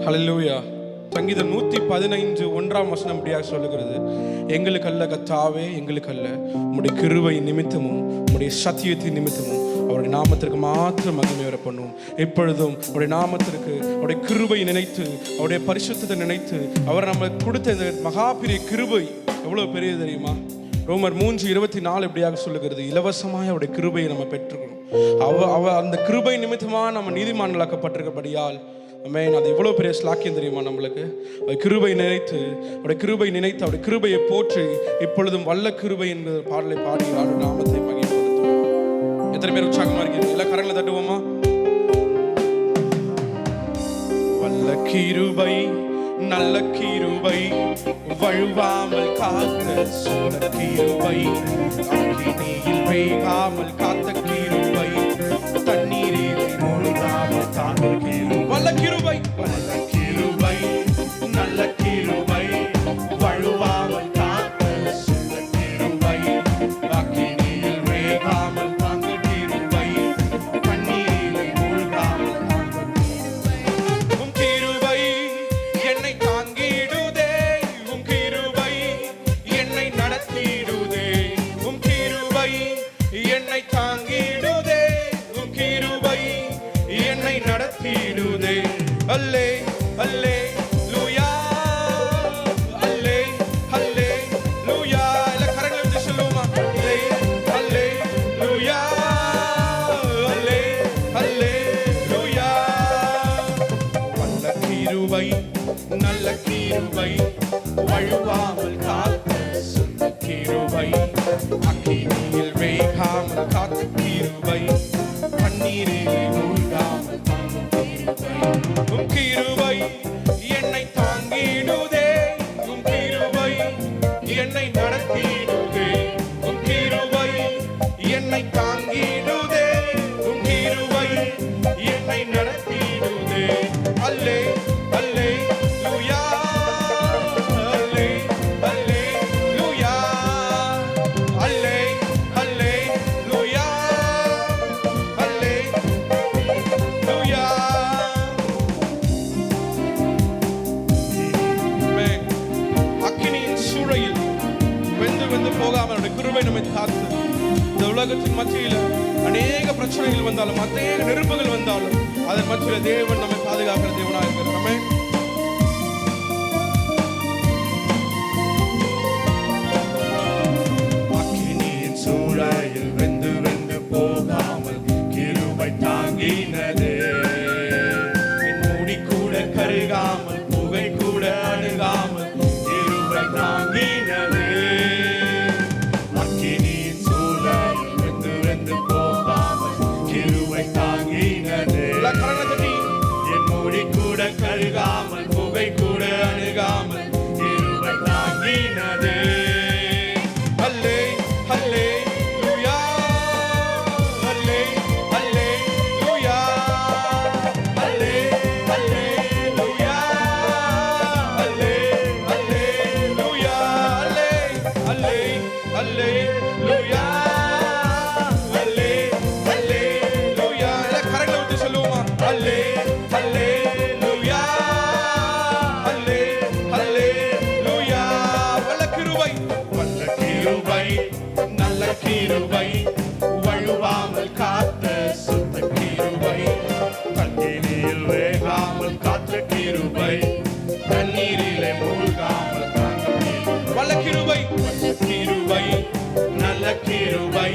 ஹல்லேலூயா. சங்கீதம் 115 1ஆம் வசனம் இப்படியாக சொல்லுகிறது, எங்களுக்கு அல்ல கர்த்தாவே, எங்களுக்கு அல்ல, உம்முடைய கிருபை நிமித்தமும் உம்முடைய சத்தியத்தின் நிமித்தமும் அவருடைய நாமத்திற்கு மாத்திரம் மகிமை வர பண்ணும். எப்பொழுதும் அவருடைய நாமத்திற்கு, அவருடைய கிருபை நினைத்து, அவருடைய பரிசுத்தத்தை நினைத்து, அவர் நமக்கு கொடுத்த இந்த மகா பெரிய கிருபை எவ்வளவு பெரியது தெரியுமா? ரோமர் 3:24 இப்படியாக சொல்லுகிறது, இலவசமாய் அவருடைய கிருபையை நம்ம பெற்றுக்கணும். அந்த கிருபை நிமித்தமாக நம்ம நீதிமான்களாக்கப்பட்டிருக்கபடியால் ஆமென். அது எவ்வளவு பெரிய ஸ்லாக்கியம் தெரியுமா நம்மளுக்கு? கிருபை நினைத்து, அவருடைய கிருபை நினைத்து, அவருடைய கிருபையை போற்றி இப்பொழுதும் வல்ல கிருபை என்கிற பாடலை பாடி அவருடைய நாமத்தை மகிமைப்படுத்துவோம். எத்தனை பேர் உற்சாகமா இருக்கீங்க? எல்லா கரங்களை தட்டுவோமா? வல்ல கிருபை, நல்ல கிருபை, வழுவாமல் காத்த சொன்ன கிருபை, அக்கினியில் வேகாமல் காத்த கிருபை, தண்ணீரில் மூழ்காமல் காத்த கிருபை. வல்ல கிருபை, வல்ல கிருபை, நல்ல கிருபை, வழுவாமல் காத்த சொன்ன கிருபை, அக்கினியில் வேகாமல் காத்த கிருபை, தண்ணீரில் மூழ்காமல் காத்த கிருபை. உம் கிருபை என்னை தாங்கிடுதே, உம் கிருபை என்னை நடத்திடுதே, உம் கிருபை என்னை தாங்கிடுதே, உம் கிருபை என்னை நடத்திடுதே. அல்லே அல்லே லூயா, அல்லே அல்லே லூயா. எல்லா கரங்களை வச்சு சொல்லுவோமா? அல்லே அல்லே லூயா, அல்லே அல்லே லூயா. வல்ல கிருபை, நல்ல கிருபை, வழுவாமல் காத்த சொந்த கிருபை, அக்கினியில் வேகாமல் காத்த கிருபை, தண்ணீரிலே மூழ்காமல் காத்த கிருபை. உம் கிருபை என்னை தாங்கிடுதே, உம் கிருபை என்னை நடத்திடுதே, உம் கிருபை என்னை தாங்கிடுதே, உம் கிருபை என்னை நடத்திடுதே. அல்லே அல்லே லூயா, அல்லே அல்லே லூயா, அல்லே அல்லே லூயா, அல்லே லூயா. ஆமென். அக்கினியின் சூளையில் வெந்து வெந்து போகாமல் அவருடைய கிருபை நம்மை காத்து, இந்த உலகத்தின் மத்தியில் அநேக பிரச்சனைகள் வந்தாலும், அநேக நெருப்புகள் வந்தாலும், அதன் மத்தியில் தேவன் நம்மை பாதுகாக்கிற தேவனாக இருக்கிறார். ஆமென். அக்கினியின் சூளையில் வெந்து வெந்து போகாமல் கிருபை தாங்கினதே, என் மூடி கூட கருகாமல், புகை கூட அணுகாமல் கிருபை தாங்கினதே. அக்கினியின் சூளையில் வெந்து வெந்து போகாமல் கிருபை தாங்கினதே. என் மூடி கூட கருகாமல், புகை கூட அணுகாமல் கிருபை தாங்கினதே. அல்லே அல்லே லூயா, அல்லே அல்லே லூயா, அல்லே அல்லே லூயா, அல்லே அல்லே லூயா, அல்லே அல்லே அல்லே லூயா, அல்லே அல்லே லூயா. எல்லா கரங்களை விட்டு சொல்லுவோமா? அல்லே அல்லே லூயா, அல்லே அல்லே லூயா. வல்ல கிருபை, வல்ல கிருபை, நல்ல கிருபை, வழுவாமல் காத்த சுத்த கிருபை, தண்ணீரில் வேகாமல் காத்த கிருபை, தண்ணீரிலே மூழ்காமல் காத்த கிருபை. வல்ல கிருபை, வல்ல கிருபை, நல்ல கிருபை,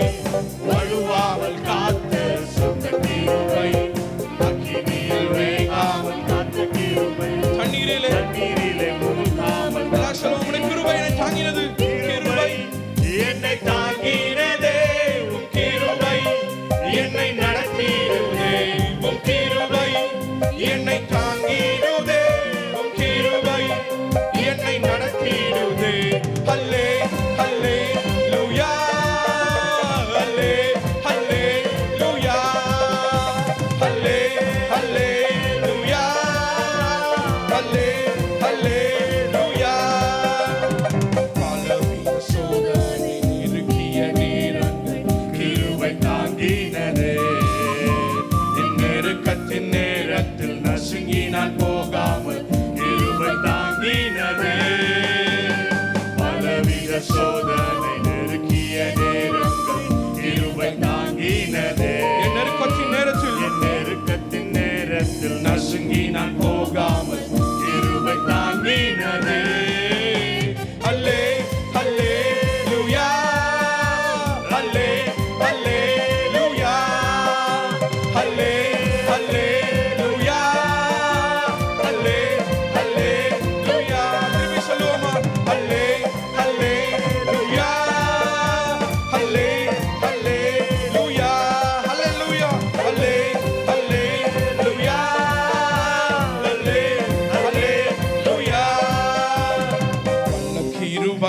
வழுவாமல் காத்த சுத்த கிருபை, அக்கினியில் வேகாமல் காத்த கிருபை, தண்ணீரிலே மூழ்காமல். எல்லாரும் சொல்லுவோம், உம்முடைய கிருபை என்னை தாங்கினது, கிருபை என்னை தாங்கினதே, உம் கிருபை என்னை நடத்திடுதே, உம் கிருபை என்னை தாங்கிடுதே, உம் கிருபை என்னை நடத்திடுதே. அல்லே அல்லே லூயா, அல்லே அல்லே லூயா, அல்லே அல்லே லூயா, அல்லே அல்லே லூயா. பலவீன சோதனை நெருக்கிய நேரங்கள் கிருபை தாங்கினதே, என் நெருக்கத்தின் நேரத்தில் நசுங்கி நான் போகாமல்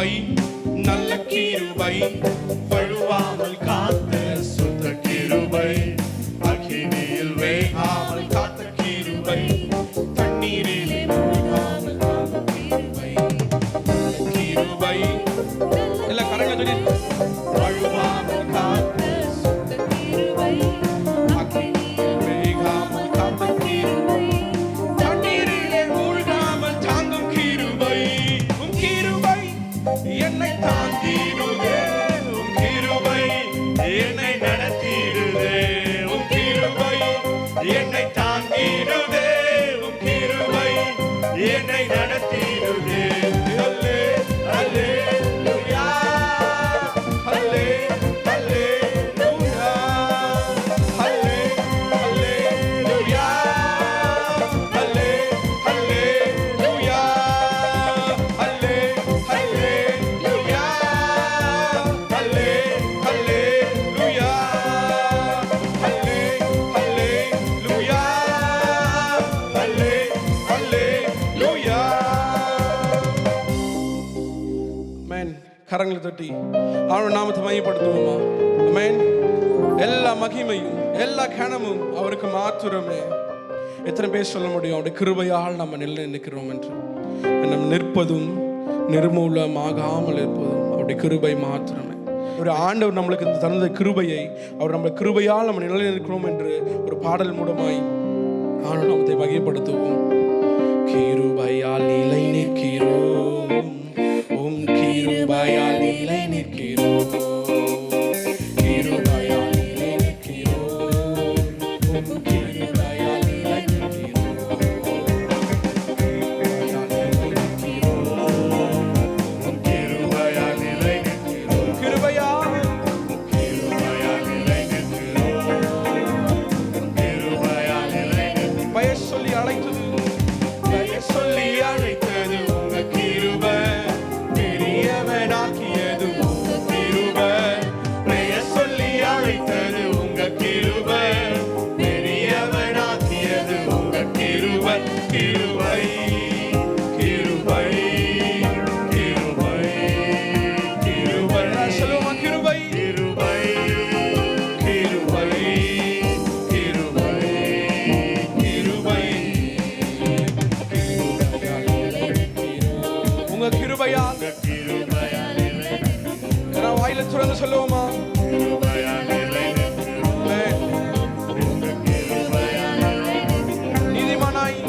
கிருபை நல்ல கிருபை வழுவாமல் காத்த சுத்த கிருபை அக்கினியில் வேகாமல் காத்த கிருபை தண்ணீரில் மூழ்காமல் காத்த கிருபை கிருபை எல்லா கரங்களை வழுவாமல் காத்த சுத்த கிருபை அக்கினியில் வேகாமல் காத்த கிருபை தண்ணீரிலே மூழ்காமல் தாங்கும் கிருபை உம் கிருபை என்னை தாங்கிடுதே உம் கிருபை என்னை நடத்திடுதே உம் கிருபை என்னை தாங்கிடுதே உம் கிருபை என்னை நடத்திடுதே அல்லே அல்லேலூயா அல்லே அல்லேலூயா அல்லே அல்லேலூயா அல்லே அல்லேலூயா அல்லே அல்லேலூயா அல்லே அல்லேலூயா அல்லே அல்லேலூயா அல்லே அல்லேலூயா. ஆமென். கரங்களை தட்டி அவருடைய நாமத்தை மையப்படுத்துவோமா? ஆமென். எல்லா மகிமையும் எல்லா கனமும் அவருக்கு மாத்திரமே. எத்தனை பேர் சொல்ல முடியும் அவருடைய கிருபையால் நம்ம நிலை நிற்கிறோம் என்று? நம்ம நிற்பதும் நிர்மூலமாகாமல் இருப்பதும் அவருடைய கிருபை மாத்திரமே. ஒரு ஆண்டவர் நம்மளுக்கு இந்த தந்த கிருபையை அவர் நம்ம கிருபையால் நம்ம நிலை நிற்கிறோம் என்று ஒரு பாடல் மூலமாய் ஆண்டவர் நாமத்தை வகைப்படுத்துவோம். கிருபையால் நிலை நிற்கிறோம், உம் கிருபையால் நிலை நிற்கிறோம், கிருபையால் நிலை நிற்கிறோம், உம் கிருபையால் நிலை நிற்கிறோம், கிருபையால் நிலை நிற்கிறோம், உம் கிருபையால் நிலை நிற்கிறோம் கிருபையால் கிருபையால் நிலை நிற்கிறோம் உம் கிருபையால் நிலை நிற்கிறோம் பெயர் சொல்லி அழைத்தது பெயர் சொல்லி அழைத்தது உங்க கிருபை பெரியவனாக்கியது உங்க கிருபை பெயர் சொல்லி அழைத்தது உங்க கிருபை பெரியவனாக்கியது உங்க கிருபை கிருபை கிருபை கிருபை கிருபை சொல்லுவோமா? கிருபை கிருபை கிருபை கிருபை கிருபை உங்க கிருபையால் கிருபையால் நிலை நான் வாயில திறந்து சொல்லுவோமா? கிருபையால் நிலை ஆமென். கிருபையால் நீதிமானாய்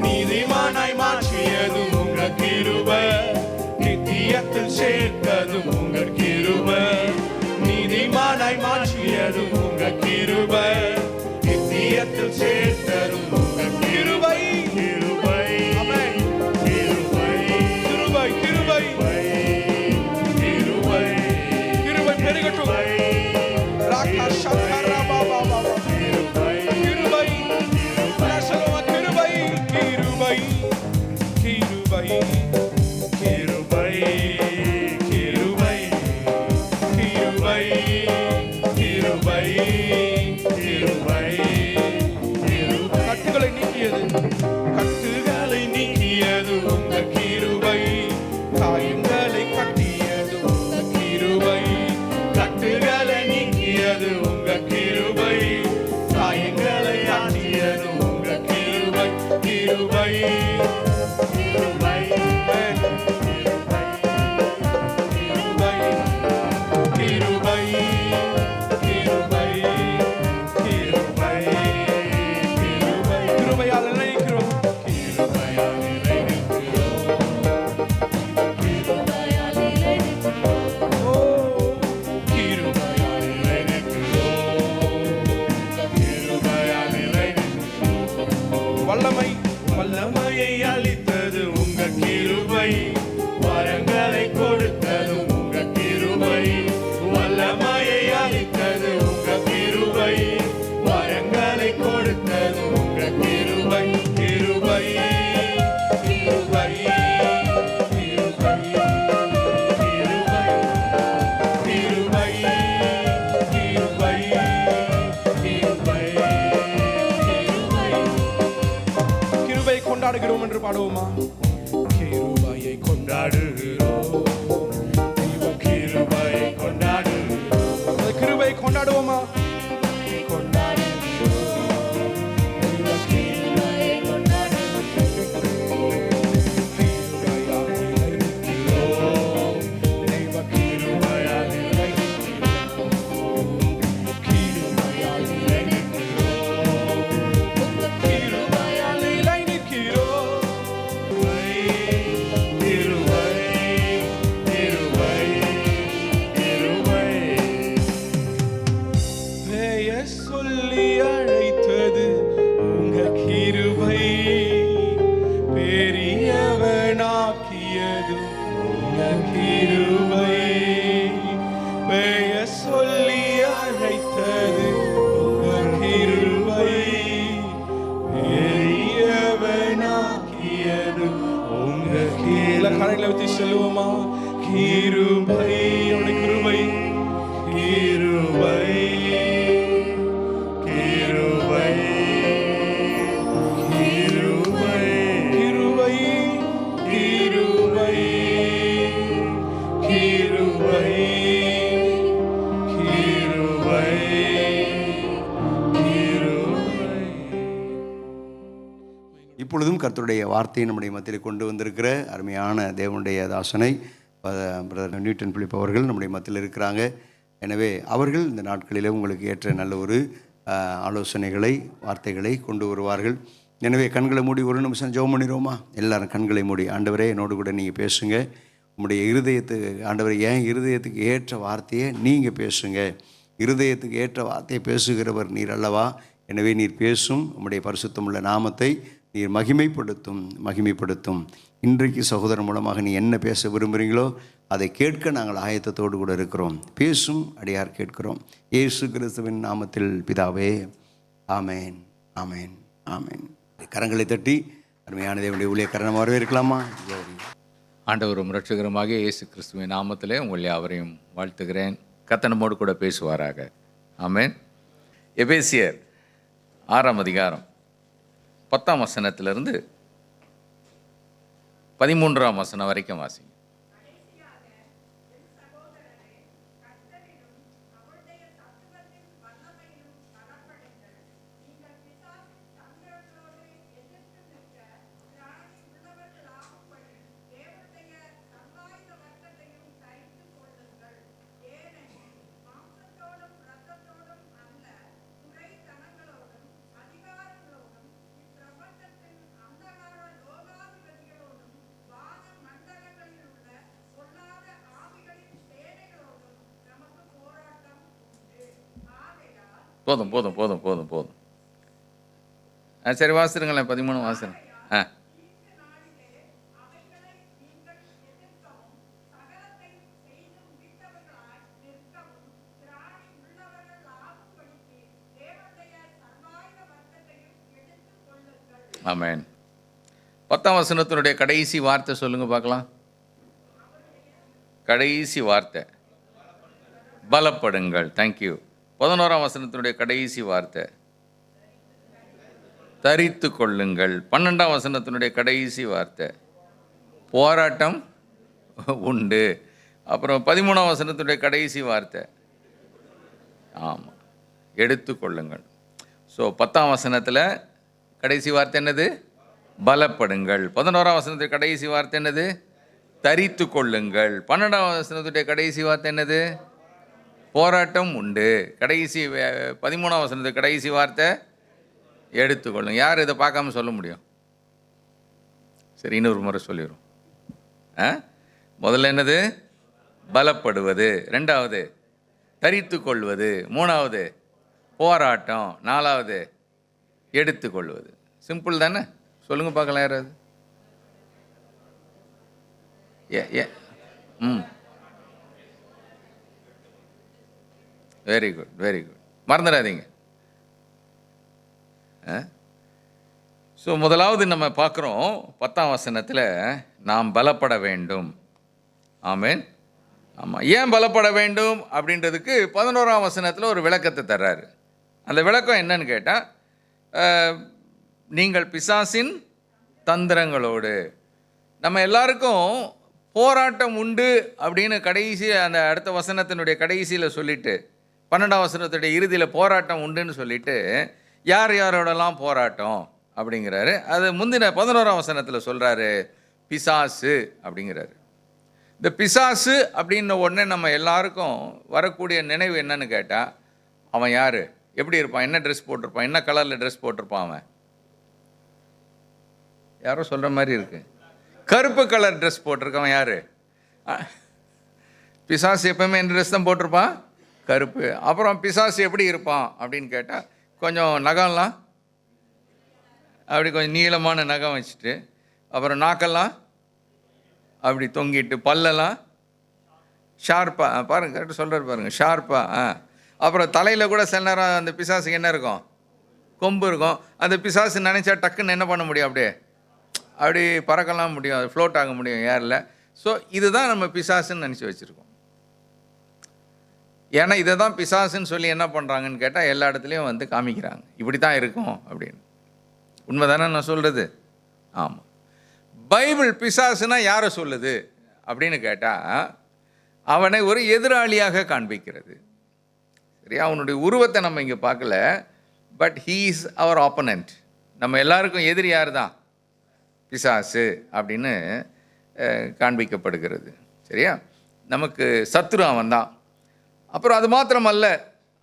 நீதிமானாய் மாற்றியதும் உங்க கிருபை நித்தியத்தில் சேர்த்ததும் உங்க கிருபை நீதிமானாய் மாற்றியதும் உங்க கிருபை நித்தியத்தில் சேர்த்ததும் உங்க கிருபை கிருபை ஆமென். கிருபை கிருபை கிருபை கிருபை கிருபை பெருகட்டும். ராகா ஷக்கரா பாபா பாபா. கிருபை கிருபை நான் சொல்லுவோமா? கிருபை கிருபை கிருபை கிருபை கிருபை கிருபை கிருபை கிருபை கிருபை கட்டுகளை நீக்கியது கட்டுகளை நீக்கியது உங்க கிருபை காயங்களை கட்டியது உங்க கிருபை கட்டுகளை நீக்கியது உங்க கிருபை காயங்களை ஆற்றியது உங்க கிருபை கிருபை கிருபை கிருபை கிருபை கிருபை கிருபை கிருபையால் நினைக்கிறோம். கிருபையால் நிலை நிற்கிறோம் கிருபையால் நிலை நிற்கிறோம் ஓ கிருபையால் நிலை நிற்கிறோம் கிருபையால் நிலை நிற்கிறோம் வல்லமை வல்லமையை அளித்தது உங்க கிருபை வரங்களை கொடுத்தது உங்க கிருபை வல்லமையை அளித்தது உங்க கிருபை வரங்களை கொடுத்தது உங்க கிருபை கிருபை கிருபை கிருபை கிருபை கிருபை கிருபை கிருபை கிருபை கிருபை கொண்டாடுகிறோம் என்று பாடுவோமா? கிருபை கிருபையை கொண்டாடுகிறோம், தெய்வ கிருபையை கொண்டாடுகிறோம். அந்த கிருபையை கொண்டாடுவோமா? சொல்லி அழைத்தது உங்க கிருபை, பெரியவனாக்கியது உங்க கிருபை. பெயர் சொல்லி அழைத்தது உங்க கிருபை, பெரியவனாக்கியது உங்க கிருபை. கரைகளை ஊற்றி சொல்லுவோமா? கிருபை, அவருடைய கிருபை, கிருபை, இப்பொழுதும் கர்த்தருடைய வார்த்தையை நம்முடைய மத்தியில் கொண்டு வந்திருக்கிற அருமையான தேவனுடைய தாசனை பிரதர் நியூட்டன் பிலிப் அவர்கள் நம்முடைய மத்தியில் இருக்கிறாங்க. எனவே அவர்கள் இந்த நாட்களில் உங்களுக்கு ஏற்ற நல்ல ஒரு ஆலோசனைகளை, வார்த்தைகளை கொண்டு வருவார்கள். எனவே கண்களை மூடி ஒரு நிமிஷம் ஜெபம் பண்ணிடுவோமா? எல்லாரும் கண்களை மூடி, ஆண்டவரே என்னோடு கூட நீங்கள் பேசுங்க, உங்களுடைய இருதயத்துக்கு, ஆண்டவரே ஏன் இருதயத்துக்கு ஏற்ற வார்த்தையை நீங்கள் பேசுங்க. இருதயத்துக்கு ஏற்ற வார்த்தையை பேசுகிறவர் நீர் அல்லவா? எனவே நீர் பேசும் உம்முடைய பரிசுத்தமுள்ள நாமத்தை நீர் மகிமைப்படுத்தும். இன்றைக்கு சகோதரன் மூலமாக நீ என்ன பேச விரும்புகிறீங்களோ அதை கேட்க நாங்கள் ஆயத்தத்தோடு கூட இருக்கிறோம். பேசும் அடியார் கேட்கிறோம். இயேசு கிறிஸ்துவின் நாமத்தில் பிதாவே, ஆமேன், ஆமேன், ஆமேன். கரங்களை தட்டி அருமையான தேவனுடைய ஊழியக்காரனை வரவேற்கலாமா? ஆண்டவரும் இரட்சகருமாக இயேசு கிறிஸ்துவின் நாமத்திலே உங்களை யாவரையும் வாழ்த்துகிறேன். கர்த்தர் நம்மோடு கூட பேசுவாராக. ஆமென். எபேசியர் 6ஆம் அதிகாரம் 10ஆம் வசனத்திலிருந்து 13ஆம் வசனம் வரைக்கும் வாசிங்க. போதும். சரி, வாசிருங்களேன். 13 வாசிருங்க. ஆமென். 10ஆம் வசனத்தினுடைய கடைசி வார்த்தை சொல்லுங்க பார்க்கலாம். கடைசி வார்த்தை பலப்படுங்கள். தேங்க்யூ. 11ஆம் வசனத்தினுடைய கடைசி வார்த்தை தரித்து கொள்ளுங்கள். 12ஆம் வசனத்தினுடைய கடைசி வார்த்தை போராட்டம் உண்டு. அப்புறம் 13ஆம் வசனத்தினுடைய கடைசி வார்த்தை ஆமாம், எடுத்துக்கொள்ளுங்கள். ஸோ 10ஆம் வசனத்தில் கடைசி வார்த்தை என்னது? பலப்படுங்கள். 11ஆம் வசனத்துடைய கடைசி வார்த்தை என்னது? தரித்து கொள்ளுங்கள். 12ஆம் வசனத்துடைய கடைசி வார்த்தை என்னது? போராட்டம் உண்டு. கடைசி 13ஆம் வசனத்துடைய கடைசி வார்த்தை எடுத்துக்கொள்ளுங்க. யார் இதை பார்க்காம சொல்ல முடியும்? சரி, இன்னொரு முறை சொல்லிடுறோம். முதல்ல என்னது? பலப்படுவது. 2வது தரித்து கொள்வது. 3வது போராட்டம். 4வது எடுத்துக்கொள்வது. சிம்பிள் தானே? சொல்லுங்க பார்க்கலாம் யாராவது. Very good. மறந்துடாதீங்க. ஸோ முதலாவது நம்ம பார்க்குறோம் 10ஆம் வசனத்தில் நாம் பலப்பட வேண்டும். ஆமென். ஆமாம். ஏன் பலப்பட வேண்டும் அப்படின்றதுக்கு 11ஆம் வசனத்தில் ஒரு விளக்கத்தை தர்றாரு. அந்த விளக்கம் என்னன்னு கேட்டால், நீங்கள் பிசாசின் தந்திரங்களோடு, நம்ம எல்லாருக்கும் போராட்டம் உண்டு அப்படின்னு கடைசி அந்த அடுத்த வசனத்தினுடைய கடைசியில் சொல்லிட்டு 12ஆம் வசனத்துடைய இறுதியில் போராட்டம் உண்டுன்னு சொல்லிட்டு யார் யாரோடலாம் போராட்டம் அப்படிங்கிறாரு. அது முந்தின 11ஆம் வசனத்தில் சொல்கிறாரு பிசாசு அப்படிங்கிறாரு. இந்த பிசாசு அப்படின்ன உடனே நம்ம எல்லாருக்கும் வரக்கூடிய நினைவு என்னன்னு கேட்டால், அவன் யார், எப்படி இருப்பான், என்ன ட்ரெஸ் போட்டிருப்பான், என்ன கலரில் ட்ரெஸ் போட்டிருப்பான், அவன் யாரோ சொல்கிற மாதிரி இருக்கு, கருப்பு கலர் ட்ரெஸ் போட்டிருக்கவன் யார்? பிசாசு எப்பவுமே என்ன ட்ரெஸ் தான் போட்டிருப்பான், கருப்பு. அப்புறம் பிசாசு எப்படி இருப்பான் அப்படின்னு கேட்டால், கொஞ்சம் நகம்லாம் அப்படி கொஞ்சம் நீளமான நகம் வச்சுட்டு, அப்புறம் நாக்கெல்லாம் அப்படி தொங்கிட்டு, பல்லெல்லாம் ஷார்ப்பாக, பாருங்கள் கரெக்டாக சொல்கிறார் பாருங்கள், ஷார்ப்பாக. அப்புறம் தலையில் கூட சில நேரம் அந்த பிசாசுக்கு என்ன இருக்கும், கொம்பு இருக்கும். அந்த பிசாசு நினச்சா டக்குன்னு என்ன பண்ண முடியும், அப்படி பறக்கலாம் முடியும், அது ஃப்ளோட் ஆக முடியும் ஏரில். ஸோ இதுதான் நம்ம பிசாசுன்னு நினச்சி வச்சுருக்கோம். ஏன்னா இதை தான் பிசாசுன்னு சொல்லி என்ன பண்ணுறாங்கன்னு கேட்டால் எல்லா இடத்துலையும் வந்து காமிக்கிறாங்க, இப்படி தான் இருக்கும் அப்படின்னு. உண்மை தானே நான் சொல்கிறது? ஆமாம். பைபிள் பிசாசுனா யாரை சொல்லுது அப்படின்னு கேட்டால், அவனை ஒரு எதிராளியாக காண்பிக்கிறது. சரியா? அவனுடைய உருவத்தை நம்ம இங்கே பார்க்கல, but he is our opponent. நம்ம எல்லாருக்கும் எதிரி யார் தான்? பிசாசு அப்படின்னு காண்பிக்கப்படுகிறது. சரியா? நமக்கு சத்ரு அவன் தான். அப்புறம் அது மாத்திரமல்ல,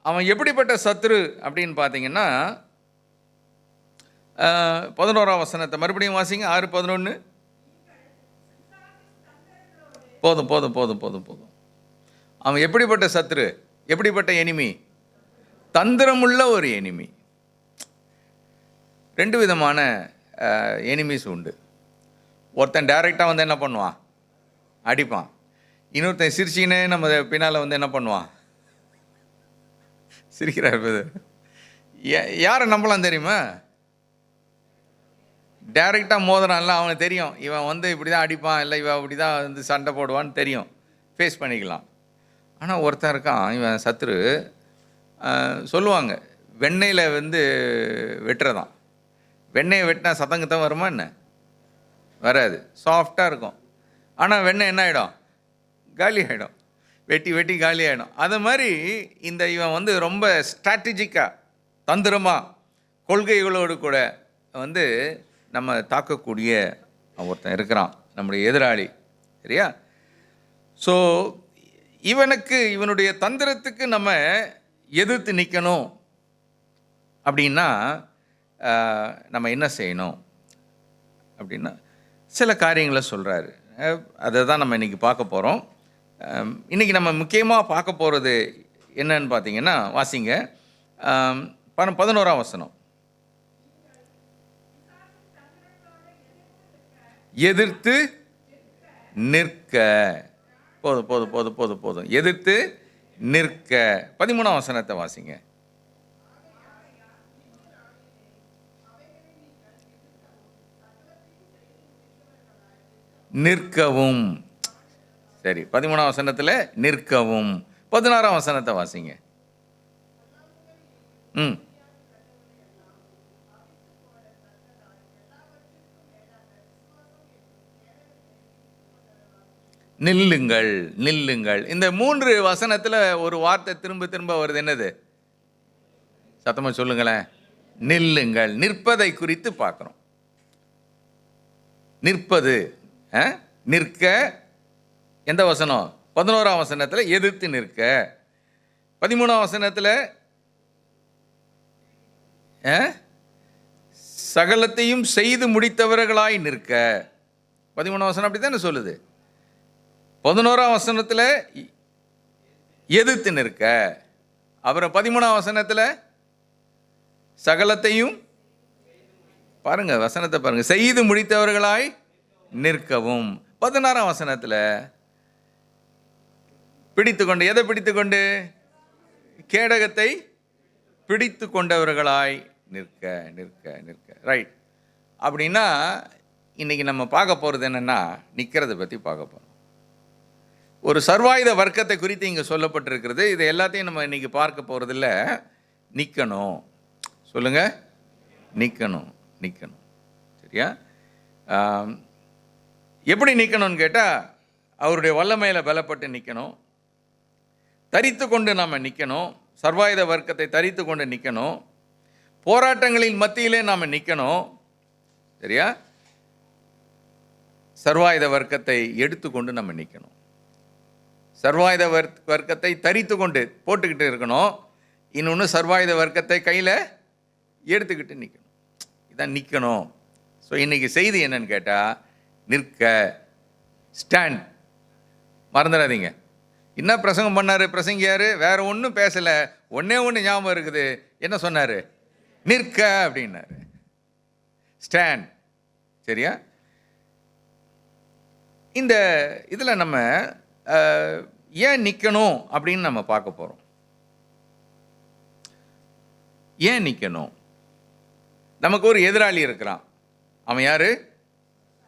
அவன் எப்படிப்பட்ட சத்ரு அப்படின்னு பார்த்தீங்கன்னா, 11ஆம் வசனத்தை மறுபடியும் வாசிங்க, 6:11. போதும் போதும் போதும் போதும் போதும். அவன் எப்படிப்பட்ட சத்ரு, எப்படிப்பட்ட எனிமி? தந்திரமுள்ள ஒரு எனிமி. 2 விதமான எனிமீஸ் உண்டு. ஒருத்தன் டைரெக்டாக வந்து என்ன பண்ணுவான், அடிப்பான். இன்னொருத்தன் சிரிச்சினே நம்ம பின்னால் வந்து என்ன பண்ணுவான், சிரிக்கிறார். யாரை நம்பலாம் தெரியுமா? டைரெக்டாக மோதுறான்ல, அவனுக்கு தெரியும் இவன் வந்து இப்படி தான் அடிப்பான், இல்லை இவன் இப்படி தான் வந்து சண்டை போடுவான்னு தெரியும், ஃபேஸ் பண்ணிக்கலாம். ஆனால் ஒருத்தன் இருக்கான், இவன் சத்ரு. சொல்லுவாங்க வெண்ணெயில் வந்து வெட்டுறதான். வெண்ணெயை வெட்டினா சத்தங்கத்தான் வருமா என்ன? வராது, சாஃப்டாக இருக்கும். ஆனால் வெண்ணெய் என்ன ஆகிடும், காலி ஆகிடும், வெட்டி வெட்டி காலி ஆகிடும். அது மாதிரி இந்த இவன் வந்து ரொம்ப ஸ்ட்ராட்டஜிக்காக, தந்திரமாக, கொள்கைகளோடு கூட வந்து நம்ம தாக்கக்கூடிய ஒருத்தன் இருக்கிறான், நம்முடைய எதிராளி. சரியா? ஸோ இவனுடைய தந்திரத்துக்கு நம்ம எதிர்த்து நிற்கணும் அப்படின்னா நம்ம என்ன செய்யணும் அப்படின்னா சில காரியங்களை சொல்கிறாரு. அதை தான் நம்ம இன்றைக்கி பார்க்க போகிறோம். இன்றைக்கி நம்ம முக்கியமாக பார்க்க போகிறது என்னன்னு பார்த்தீங்கன்னா, வாசிங்க 11ஆம் வசனம். எதிர்த்து நிற்க. போதும் போதும் போதும் போதும் போதும். எதிர்த்து நிற்க. 13ஆம் வசனத்தை வாசிங்க. நிற்கவும். சரி, 13ஆம் வசனத்தில் நிற்கவும். 16ஆம் வசனத்தை வாசிங்க. நில்லுங்கள் நில்லுங்கள். இந்த 3 வசனத்தில் ஒரு வார்த்தை திரும்ப திரும்ப வருது. என்னது? சத்தமாக சொல்லுங்களேன். நில்லுங்கள். நிற்பதை குறித்து பார்க்குறோம். நிற்பது, நிற்க. எந்த வசனம்? 11ஆம் வசனத்தில் எதிர்த்து நிற்க. 13ஆம் வசனத்தில் சகலத்தையும் செய்து முடித்தவர்களாய் நிற்க. 13ஆம் வசனம் அப்படி தானே சொல்லுது. 11ஆம் வசனத்தில் எதிர்த்து நிற்க. அப்புறம் 13ஆம் வசனத்தில் சகலத்தையும், பாருங்க வசனத்தை பாருங்க, செய்து முடித்தவர்களாய் நிற்கவும். 16ஆம் வசனத்தில் பிடித்து கொண்டு, எதை பிடித்து கொண்டு? கேடகத்தை பிடித்து கொண்டவர்களாய் நிற்க நிற்க நிற்க. ரைட். அப்படின்னா இன்னைக்கு நம்ம பார்க்க போகிறது என்னென்னா, நிற்கிறத பற்றி பார்க்க போகிறோம். ஒரு சர்வாயுத வர்க்கத்தை குறித்து இங்கே சொல்லப்பட்டிருக்கிறது. இது எல்லாத்தையும் நம்ம இன்றைக்கி பார்க்க போகிறதில்ல. நிற்கணும். சொல்லுங்கள், நிற்கணும் நிற்கணும். சரியா? எப்படி நிற்கணும்னு கேட்டால் அவருடைய வல்லமையில் பலப்பட்டு நிற்கணும், தரித்து கொண்டு நாம் நிற்கணும், சர்வாயுத வர்க்கத்தை தரித்து கொண்டு நிற்கணும், போராட்டங்களின் மத்தியிலே நாம் நிற்கணும். சரியா? சர்வாயுத வர்க்கத்தை எடுத்துக்கொண்டு நம்ம நிற்கணும். சர்வாயுத வர்க்கத்தை தரித்து கொண்டு போட்டுக்கிட்டு இருக்கணும், இன்னொன்று சர்வாயுத வர்க்கத்தை கையில் எடுத்துக்கிட்டு நிற்கணும். இதான் நிற்கணும். ஸோ இன்றைக்கி செய்தி என்னன்னு கேட்டால் நிற்க, ஸ்டாண்ட். மறந்துடாதீங்க. என்ன பிரசங்கம் பண்ணார் பிரசங்கியார்? வேறு ஒன்றும் பேசலை, ஒன்றே ஒன்று ஞாபகம் இருக்குது. என்ன சொன்னார்? நிற்க அப்படின்னாரு. ஸ்டாண்ட். சரியா? இந்த இதில் நம்ம ஏன் நிற்கணும் அப்படின்னு நம்ம பார்க்க போகிறோம். ஏன் நிற்கணும்? நமக்கு ஒரு எதிராளி இருக்கிறான். அவன் யார்?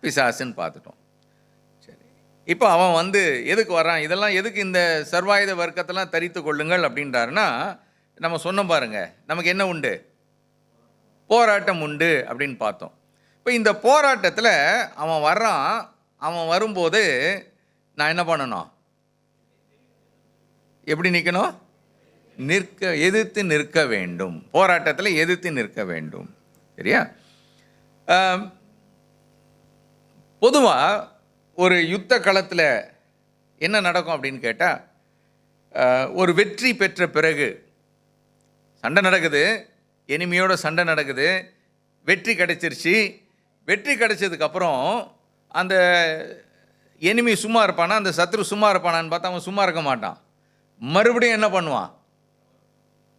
பிசாசுன்னு பார்த்துட்டோம். சரி, இப்போ அவன் எதுக்கு வரான்? இதெல்லாம் எதுக்கு இந்த சர்வாயுத வர்க்கத்தெல்லாம் தரித்து கொள்ளுங்கள் அப்படின்றாருன்னா, நம்ம சொன்னோம் பாருங்க, நமக்கு என்ன உண்டு? போராட்டம் உண்டு அப்படின்னு பார்த்தோம். இப்போ இந்த போராட்டத்தில் அவன் வர்றான். அவன் வரும்போது நான் என்ன பண்ணணும்? எப்படி நிற்கணும்? எதிர்த்து நிற்க வேண்டும். போராட்டத்தில் எதிர்த்து நிற்க வேண்டும். சரியா? பொதுவாக ஒரு யுத்த களத்தில் என்ன நடக்கும் அப்படின்னு கேட்டால், ஒரு வெற்றி பெற்ற பிறகு சண்டை நடக்குது, எனிமியோட சண்டை நடக்குது, வெற்றி கிடைச்சிருச்சு. வெற்றி கிடைச்சதுக்கப்புறம் அந்த எனிமி சும்மா இருப்பானா, அந்த சத்ரு சும்மா இருப்பானான்னு பார்த்தா அவன் சும்மா இருக்க மாட்டான். மறுபடியும் என்ன பண்ணுவான்?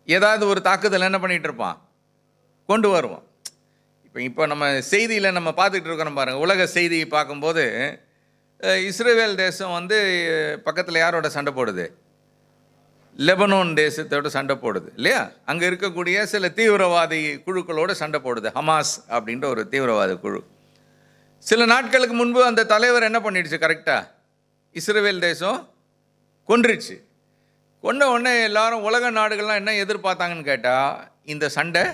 ஏதாவது ஒரு தாக்குதல் என்ன பண்ணிகிட்டு இருப்பான்? கொண்டு வருவான். இப்போ நம்ம செய்தியில் நம்ம பார்த்துக்கிட்டு இருக்கிறோம் பாருங்கள். உலக செய்தி பார்க்கும்போது இஸ்ரேல் தேசம் பக்கத்தில் யாரோட சண்டை போடுது? லெபனோன் தேசத்தோட சண்டை போடுது இல்லையா? அங்கே இருக்கக்கூடிய சில தீவிரவாதி குழுக்களோட சண்டை போடுது. ஹமாஸ் அப்படின்ற ஒரு தீவிரவாத குழு. சில நாட்களுக்கு முன்பு அந்த தலைவர் என்ன பண்ணிடுச்சு? கரெக்டாக இஸ்ரேல் தேசம் கொன்றுச்சு. கொண்ட உடனே எல்லாரும் உலக நாடுகள்லாம் என்ன எதிர்பார்த்தாங்கன்னு கேட்டால், இந்த சண்டை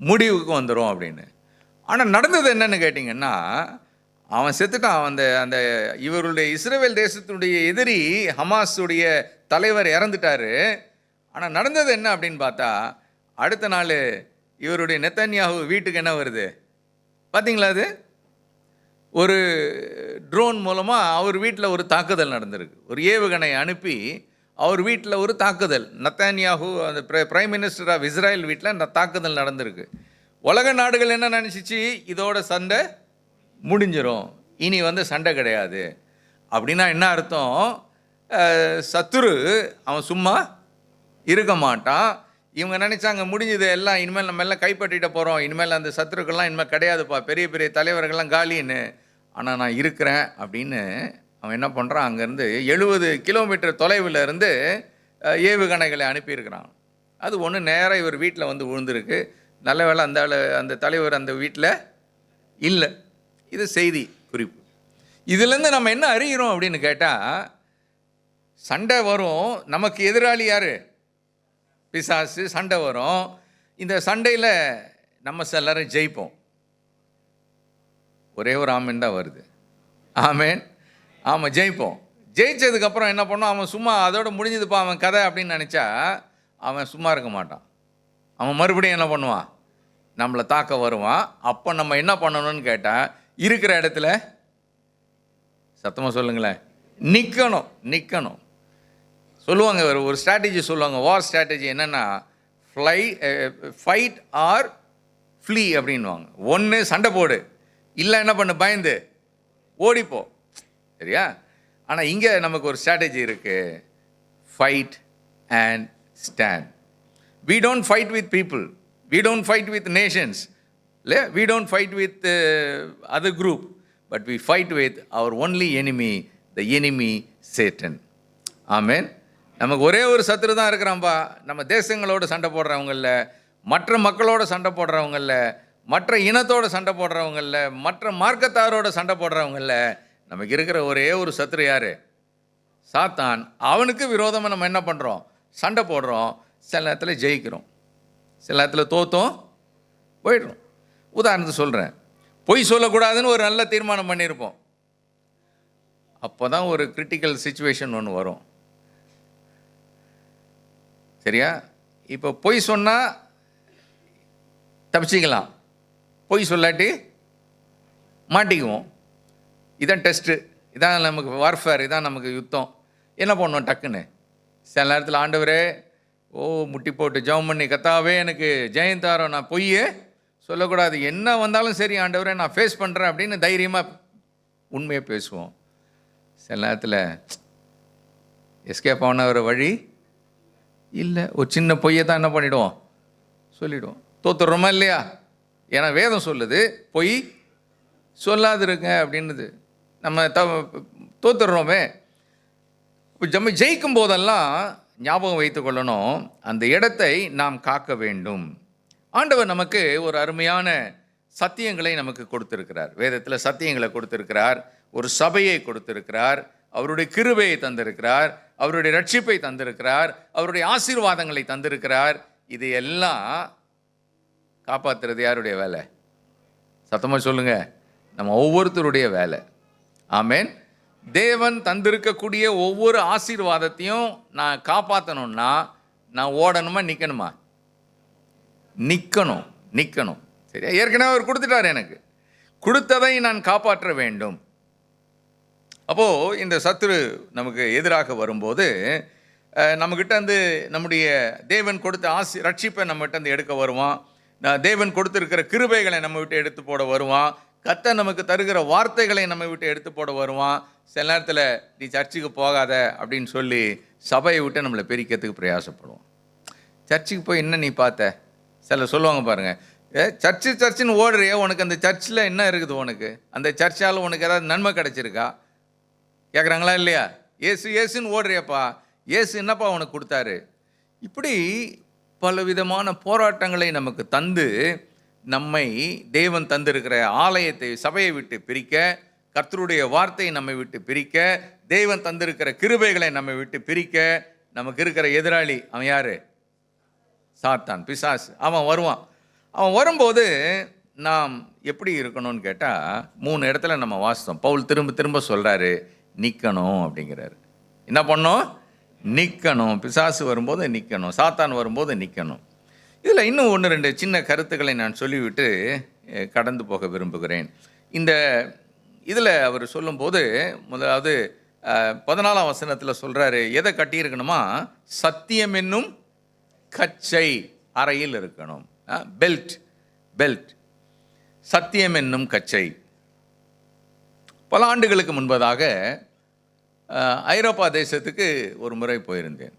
முடிவுக்கு வந்துடும் அப்படின்னு. ஆனால் நடந்தது என்னன்னு கேட்டிங்கன்னா, அவன் செத்துட்டான். அந்த இவருடைய இஸ்ரேல் தேசத்துடைய எதிரி ஹமாஸுடைய தலைவர் இறந்துட்டார். ஆனால் நடந்தது என்ன அப்படின்னு பார்த்தா, அடுத்த நாள் இவருடைய நெத்தன்யாஹு வீட்டுக்கு என்ன வருது பார்த்தீங்களா? அது ஒரு ட்ரோன் மூலமாக அவர் வீட்டில் ஒரு தாக்குதல் நடந்திருக்கு. ஒரு ஏவுகணை அனுப்பி அவர் வீட்டில் ஒரு தாக்குதல். நெத்தன்யாஹு அந்த பிரைம் மினிஸ்டர் ஆஃப் இஸ்ரேல் வீட்டில் அந்த தாக்குதல் நடந்திருக்கு. உலக நாடுகள் என்ன நினச்சிச்சு? இதோட சண்டை முடிஞ்சிடும், இனி சண்டை கிடையாது. அப்படின்னா என்ன அர்த்தம்? சத்துரு அவன் சும்மா இருக்க மாட்டான். இவங்க நினச்சாங்க முடிஞ்சது எல்லாம், இனிமேல் நம்ம எல்லாம் கைப்பற்றிட்ட போகிறோம், இனிமேல் அந்த சத்துருக்கள்லாம் இனிமேல் கிடையாதுப்பா, பெரிய பெரிய தலைவர்கள்லாம் காலின்னு. ஆனால் நான் இருக்கிறேன் அப்படின்னு அவன் என்ன பண்ணுறான்? அங்கேருந்து 70 கிலோமீட்டர் தொலைவில் இருந்து ஏவுகணைகளை அனுப்பியிருக்கிறான். அது ஒன்று நேராக இவர் வீட்டில் விழுந்திருக்கு. நல்ல வேளை அந்த தலைவர் அந்த வீட்டில் இல்லை. இது செய்தி குறிப்பு. இதுலேருந்து நம்ம என்ன அறிகிறோம் அப்படின்னு கேட்டால், சண்டை வரும். நமக்கு எதிராளி யார்? பிசாசு. சண்டை வரும். இந்த சண்டையில் நம்ம எல்லாரும் ஜெயிப்போம். ஒரே ஒரு ஆமேன் தான் வருது. ஆமேன். ஆமாம், ஜெயிப்போம். ஜெயிச்சதுக்கப்புறம் என்ன பண்ணோம்? அவன் சும்மா அதோட முடிஞ்சதுப்பா அவன் கதை அப்படின்னு நினச்சா அவன் சும்மா இருக்க மாட்டான். அவன் மறுபடியும் என்ன பண்ணுவான்? நம்மளை தாக்க வருவான். அப்போ நம்ம என்ன பண்ணணும்னு கேட்டால், இருக்கிற இடத்துல சத்தமாக சொல்லுங்களேன், நிற்கணும். சொல்லுவாங்க ஒரு ஸ்ட்ராட்டஜி சொல்லுவாங்க, வார் ஸ்ட்ராட்டஜி என்னென்னா, ஃபைட் ஆர் ஃப்ளீ அப்படின்வாங்க. ஒன்று சண்டை போடு, இல்லை என்ன பண்ணு, பயந்து ஓடிப்போ. சரியா? ஆனால் இங்கே நமக்கு ஒரு ஸ்ட்ராட்டஜி இருக்குது, fight and stand. We don't fight with people, we don't fight with nations, we don't fight with other group, but we fight with our only enemy, the enemy Satan. ஆமென். நமக்கு ஒரே ஒரு சத்துரு தான் இருக்கிறான்பா. நம்ம தேசங்களோட சண்டை போடுறவங்கள, மற்ற மக்களோட சண்டை போடுறவங்கள, மற்ற இனத்தோட சண்டை போடுறவங்கள, மற்ற மார்க்கத்தாரோட சண்டை போடுறவங்கள, நமக்கு இருக்கிற ஒரே ஒரு சத்துரு யார்? சாத்தான். அவனுக்கு விரோதமாக நம்ம என்ன பண்ணுறோம்? சண்டை போடுறோம். சில நேரத்தில் ஜெயிக்கிறோம், சில நேரத்தில் தோத்தோம் போயிடுறோம். உதாரணத்துக்கு சொல்கிறேன், பொய் சொல்லக்கூடாதுன்னு ஒரு நல்ல தீர்மானம் பண்ணியிருப்போம். அப்போ தான் ஒரு கிரிட்டிக்கல் சுச்சுவேஷன் ஒன்று வரும். சரியா? இப்போ பொய் சொன்னால் தப்பிச்சிக்கலாம், பொய் சொல்லாட்டி மாட்டிக்குவோம். இதான் டெஸ்ட்டு, இதான் நமக்கு வார்ஃபேர், இதான் நமக்கு யுத்தம். என்ன பண்ணோம் டக்குன்னு? சில நேரத்தில் ஆண்டவரே முட்டி போட்டு ஜெபம் பண்ணி, கத்தாவே எனக்கு ஜெயந்தாரோ, நான் பொய்யே சொல்லக்கூடாது, என்ன வந்தாலும் சரி ஆண்டவரே நான் ஃபேஸ் பண்ணுறேன் அப்படின்னு தைரியமாக உண்மையை பேசுவோம். சில நேரத்தில் எஸ்கேப் ஆன ஒரு வழி இல்லை, ஒரு சின்ன பொய்யை தான் என்ன பண்ணிவிடுவோம், சொல்லிவிடுவோம். தோத்துடுறோமா இல்லையா? ஏன்னா வேதம் சொல்லுது பொய் சொல்லாதிருங்க அப்படின்னுது. நம்ம தோத்துடுறோமே. இப்போ நம்ம ஜெயிக்கும் போதெல்லாம் ஞாபகம் வைத்து கொள்ளணும், அந்த இடத்தை நாம் காக்க வேண்டும். ஆண்டவர் நமக்கு ஒரு அருமையான சத்தியங்களை நமக்கு கொடுத்திருக்கிறார். வேதத்தில் சத்தியங்களை கொடுத்திருக்கிறார், ஒரு சபையை கொடுத்திருக்கிறார், அவருடைய கிருபையை தந்திருக்கிறார், அவருடைய ரட்சிப்பை தந்திருக்கிறார், அவருடைய ஆசீர்வாதங்களை தந்திருக்கிறார். இது எல்லாம் காப்பாற்றுறது யாருடைய வேலை? சத்தமாக சொல்லுங்க, நம்ம ஒவ்வொருத்தருடைய வேலை. ஆமேன். தேவன் தந்திருக்கக்கூடிய ஒவ்வொரு ஆசீர்வாதத்தையும் நான் காப்பாற்றணும்னா நான் ஓடணுமா நிற்கணுமா? நிற்கணும். சரியா? ஏற்கனவே அவர் கொடுத்துட்டார், எனக்கு கொடுத்ததை நான் காப்பாற்ற வேண்டும். அப்போது இந்த சத்துரு நமக்கு எதிராக வரும்போது நம்மக்கிட்ட வந்து நம்முடைய தேவன் கொடுத்த ரட்சிப்பை நம்மகிட்ட வந்து எடுக்க வருவான். தேவன் கொடுத்துருக்கிற கிருபைகளை நம்ம விட்டு எடுத்து போட வருவான். கர்த்தர் நமக்கு தருகிற வார்த்தைகளை நம்ம விட்டு எடுத்து போட வருவான். சில நேரத்தில் நீ சர்ச்சுக்கு போகாத அப்படின்னு சொல்லி சபையை விட்டு நம்மளை பிரிக்கிறதுக்கு பிரயாசப்படுவோம். சர்ச்சுக்கு போய் என்ன நீ பார்த்த? சில சொல்லுவாங்க பாருங்கள், சர்ச்சுன்னு ஓடுறியே, உனக்கு அந்த சர்ச்சில் என்ன இருக்குது? உனக்கு அந்த சர்ச்சால் உனக்கு ஏதாவது நன்மை கிடச்சிருக்கா கேட்குறாங்களா இல்லையா? ஏசுன்னு ஓடுறியப்பா, ஏசு என்னப்பா உனக்கு கொடுத்தாரு? இப்படி பலவிதமான போராட்டங்களை நமக்கு தந்து நம்மை தேவன் தந்திருக்கிற ஆலயத்தை சபையை விட்டு பிரிக்க, கர்த்தருடைய வார்த்தையை நம்மை விட்டு பிரிக்க, தேவன் தந்திருக்கிற கிருபைகளை நம்மை விட்டு பிரிக்க நமக்கு இருக்கிற எதிராளி அவன் யாரு? சாத்தான், பிசாசு. அவன் வருவான். அவன் வரும்போது நாம் எப்படி இருக்கணும்னு கேட்டால் 3 இடத்துல நம்ம வாசித்தோம். பவுல் திரும்ப திரும்ப சொல்கிறாரு, நிற்கணும் அப்படிங்கிறாரு. என்ன பண்ணோம்? நிற்கணும். பிசாசு வரும்போது நிற்கணும், சாத்தான் வரும்போது நிற்கணும். இதில் இன்னும் 1-2 சின்ன கருத்துக்களை நான் சொல்லிவிட்டு கடந்து போக விரும்புகிறேன். இந்த இதில் அவர் சொல்லும்போது முதலாவது 14ஆம் வசனத்தில் சொல்கிறாரு, எதை கட்டியிருக்கணுமா? சத்தியம் என்னும் கச்சை அறையில் இருக்கணும். பெல்ட் சத்தியம் என்னும் கச்சை. பல ஆண்டுகளுக்கு முன்பதாக ஐரோப்பா தேசத்துக்கு ஒரு முறை போயிருந்தேன்.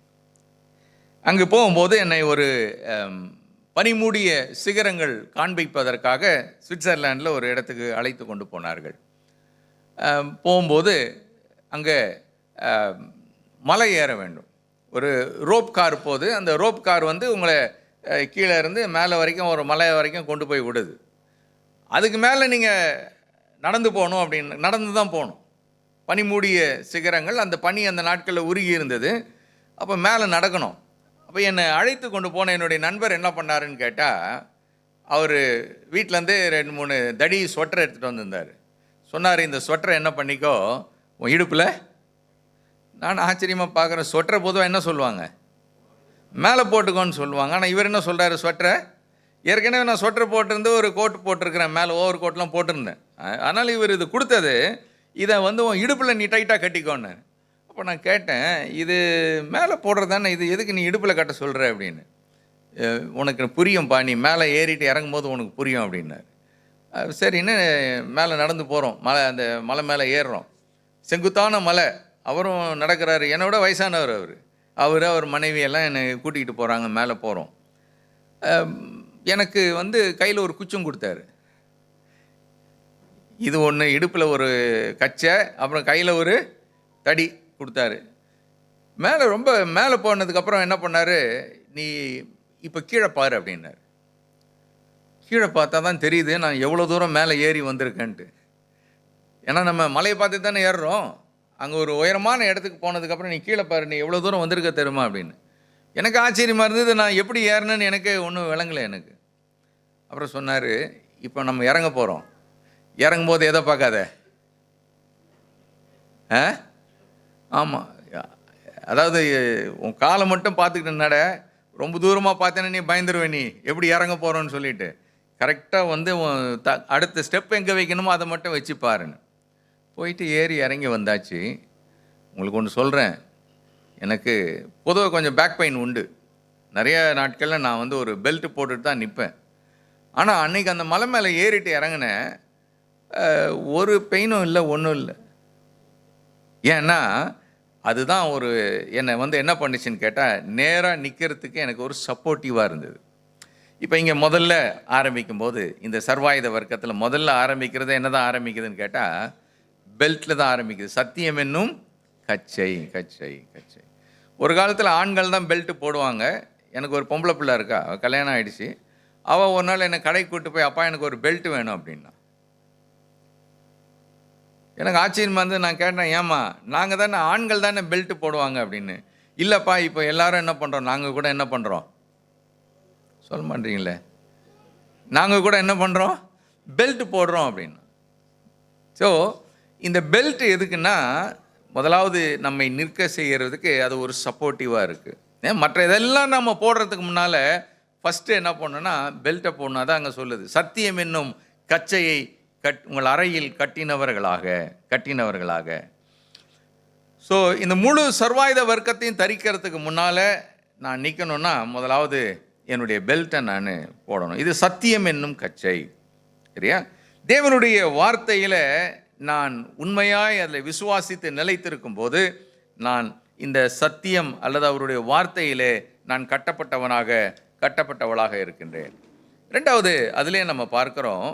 அங்கு போகும்போது என்னை ஒரு பனிமூடிய சிகரங்கள் காண்பிப்பதற்காக சுவிட்சர்லாண்டில் ஒரு இடத்துக்கு அழைத்து கொண்டு போனார்கள். போகும்போது அங்கே மலை ஏற வேண்டும். ஒரு ரோப் கார் போகுது. அந்த ரோப் கார் வந்து உங்களை கீழே இருந்து மேலே வரைக்கும் ஒரு மலை வரைக்கும் கொண்டு போய் விடுது. அதுக்கு மேலே நீங்கள் நடந்து போகணும். அப்படின்னு நடந்து தான் போகணும். பனிமூடிய சிகரங்கள், அந்த பனி அந்த நாட்களில் உருகி இருந்தது. அப்போ மேலே நடக்கணும். அப்போ என்னை அழைத்து கொண்டு போன என்னுடைய நண்பர் என்ன பண்ணாருன்னு கேட்டால், அவர் வீட்டிலேருந்து 2-3 தடி ஸ்வெட்டர் எடுத்துகிட்டு வந்திருந்தார். சொன்னார், இந்த ஸ்வெட்டரை என்ன பண்ணிக்கோ உன் இடுப்பில். நான் ஆச்சரியமாக பார்க்குறேன். ஸ்வெட்டரை பொதுவாக என்ன சொல்லுவாங்க? மேலே போட்டுக்கோன்னு சொல்லுவாங்க. ஆனால் இவர் என்ன சொல்கிறாரு? ஸ்வெட்டரை ஏற்கனவே நான் ஸ்வெட்டர் போட்டிருந்து ஒரு கோட்டு போட்டிருக்கிறேன், மேலே ஓவர் கோட்லாம் போட்டிருந்தேன். அதனால் இவர் இது கொடுத்தது, இதை வந்து உன் இடுப்பில் நீ டைட்டாக கட்டிக்கோன்னு. அப்போ நான் கேட்டேன், இது மேலே போடுறது தானே, இது எதுக்கு நீ இடுப்பில் கட்ட சொல்கிற அப்படின்னு. உனக்கு புரியும்ப்பா, நீ மேலே ஏறிட்டு இறங்கும் போது உனக்கு புரியும் அப்படின்னாரு. சரின்னு மேலே நடந்து போகிறோம். அந்த மலை மேலே ஏறுறோம். செங்குத்தான மலை. அவரும் நடக்கிறாரு. என்னோட வயசானவர் அவர் மனைவியெல்லாம் என்னை கூட்டிகிட்டு போகிறாங்க. மேலே போகிறோம். எனக்கு வந்து கையில் ஒரு குச்சும் கொடுத்தாரு. இது ஒன்று, இடுப்பில் ஒரு கச்சை, அப்புறம் கையில் ஒரு தடி கொடுத்தாரு. ரொம்ப மேலே போனதுக்கப்புறம் என்ன பண்ணார், நீ இப்போ கீழே பாரு அப்படின்னாரு. கீழே பார்த்தா தான் தெரியுது நான் எவ்வளோ தூரம் மேலே ஏறி வந்திருக்கேன்ட்டு. ஏன்னா நம்ம மலையை பார்த்து தானே ஏறுறோம். அங்கே ஒரு உயரமான இடத்துக்கு போனதுக்கப்புறம் நீ கீழே பாரு, நீ எவ்வளோ தூரம் வந்திருக்க தெரியுமா அப்படின்னு. எனக்கு ஆச்சரியமாக இருந்தது. நான் எப்படி ஏறினேன்னு எனக்கு ஒன்றும் விளங்கலை எனக்கு. அப்புறம் சொன்னார், இப்போ நம்ம இறங்க போகிறோம். இறங்கும்போது எதை பார்க்காத? ஆமாம், அதாவது உன் காலை மட்டும் பார்த்துக்கிட்டு நட. ரொம்ப தூரமாக பார்த்தேன்னா நீ பயந்துருவே, நீ எப்படி இறங்க போகிறோன்னு சொல்லிட்டு. கரெக்டாக வந்து அடுத்த ஸ்டெப் எங்கே வைக்கணுமோ அதை மட்டும் வச்சு பாருன்னு போயிட்டு ஏறி இறங்கி வந்தாச்சு. உங்களுக்கு ஒன்று சொல்கிறேன், எனக்கு பொதுவாக கொஞ்சம் பேக் பெயின் உண்டு. நிறைய நாட்களில் நான் வந்து ஒரு பெல்ட் போட்டுட்டு தான் நிற்பேன். ஆனால் அன்றைக்கி அந்த மலை மேலே ஏறிட்டு இறங்கினேன், ஒரு பெயினும் இல்லை, ஒன்றும் இல்லை. ஏன்னா அதுதான் என்னை வந்து என்ன பண்ணிச்சுன்னு கேட்டால், நேராக நிற்கிறதுக்கு எனக்கு ஒரு சப்போர்ட்டிவாக இருந்தது. இப்போ இங்கே முதல்ல ஆரம்பிக்கும்போது இந்த சர்வாயுத வர்க்கத்தில் முதல்ல ஆரம்பிக்கிறது என்ன தான் ஆரம்பிக்குதுன்னு கேட்டால், பெல்ட்டில் தான் ஆரம்பிக்குது. சத்தியம் என்னும் கச்சை, கச்சை, கச்சை. ஒரு காலத்தில் ஆண்கள் தான் பெல்ட்டு போடுவாங்க. எனக்கு ஒரு பொம்பளை பிள்ளை இருக்கா, கல்யாணம் ஆகிடுச்சு. அவள் ஒரு நாள் என்னை கடைக்கு கூப்பிட்டு போய், அப்பா எனக்கு ஒரு பெல்ட் வேணும் அப்படின்னா. எனக்கு ஆச்சரியமாக வந்து நான் கேட்டேன், ஏம்மா நாங்கள் தானே ஆண்கள் தானே பெல்ட்டு போடுவாங்க அப்படின்னு. இல்லைப்பா, இப்போ எல்லாரும் என்ன பண்ணுறோம், நாங்கள் கூட என்ன பண்ணுறோம், சொல்ல மாட்டீங்களே, நாங்கள் கூட என்ன பண்ணுறோம், பெல்ட் போடுறோம் அப்படின்னு. ஸோ இந்த பெல்ட் எதுக்குன்னா, முதலாவது நம்மை நிற்க செய்கிறதுக்கு அது ஒரு சப்போர்ட்டிவாக இருக்குது. மற்ற இதெல்லாம் நம்ம போடுறதுக்கு முன்னால் ஃபஸ்ட்டு என்ன பண்ணணும்னா பெல்ட்டை போடணும். அதான் அங்கே சொல்லுது, சத்தியம் என்னும் கச்சையை உங்கள் அறையில் கட்டினவர்களாக. ஸோ இந்த முழு சர்வாயுத வர்க்கத்தையும் தரிக்கிறதுக்கு முன்னால் நான் நிற்கணும்னா முதலாவது என்னுடைய பெல்ட்டை நான் போடணும். இது சத்தியம் என்னும் கச்சை. சரியா? தேவனுடைய வார்த்தையில் நான் உண்மையாய் அதில் விசுவாசித்து நிலைத்திருக்கும் போது நான் இந்த சத்தியம் அல்லது அவருடைய வார்த்தையிலே நான் கட்டப்பட்டவளாக இருக்கின்றேன். ரெண்டாவது அதிலே நம்ம பார்க்கிறோம்,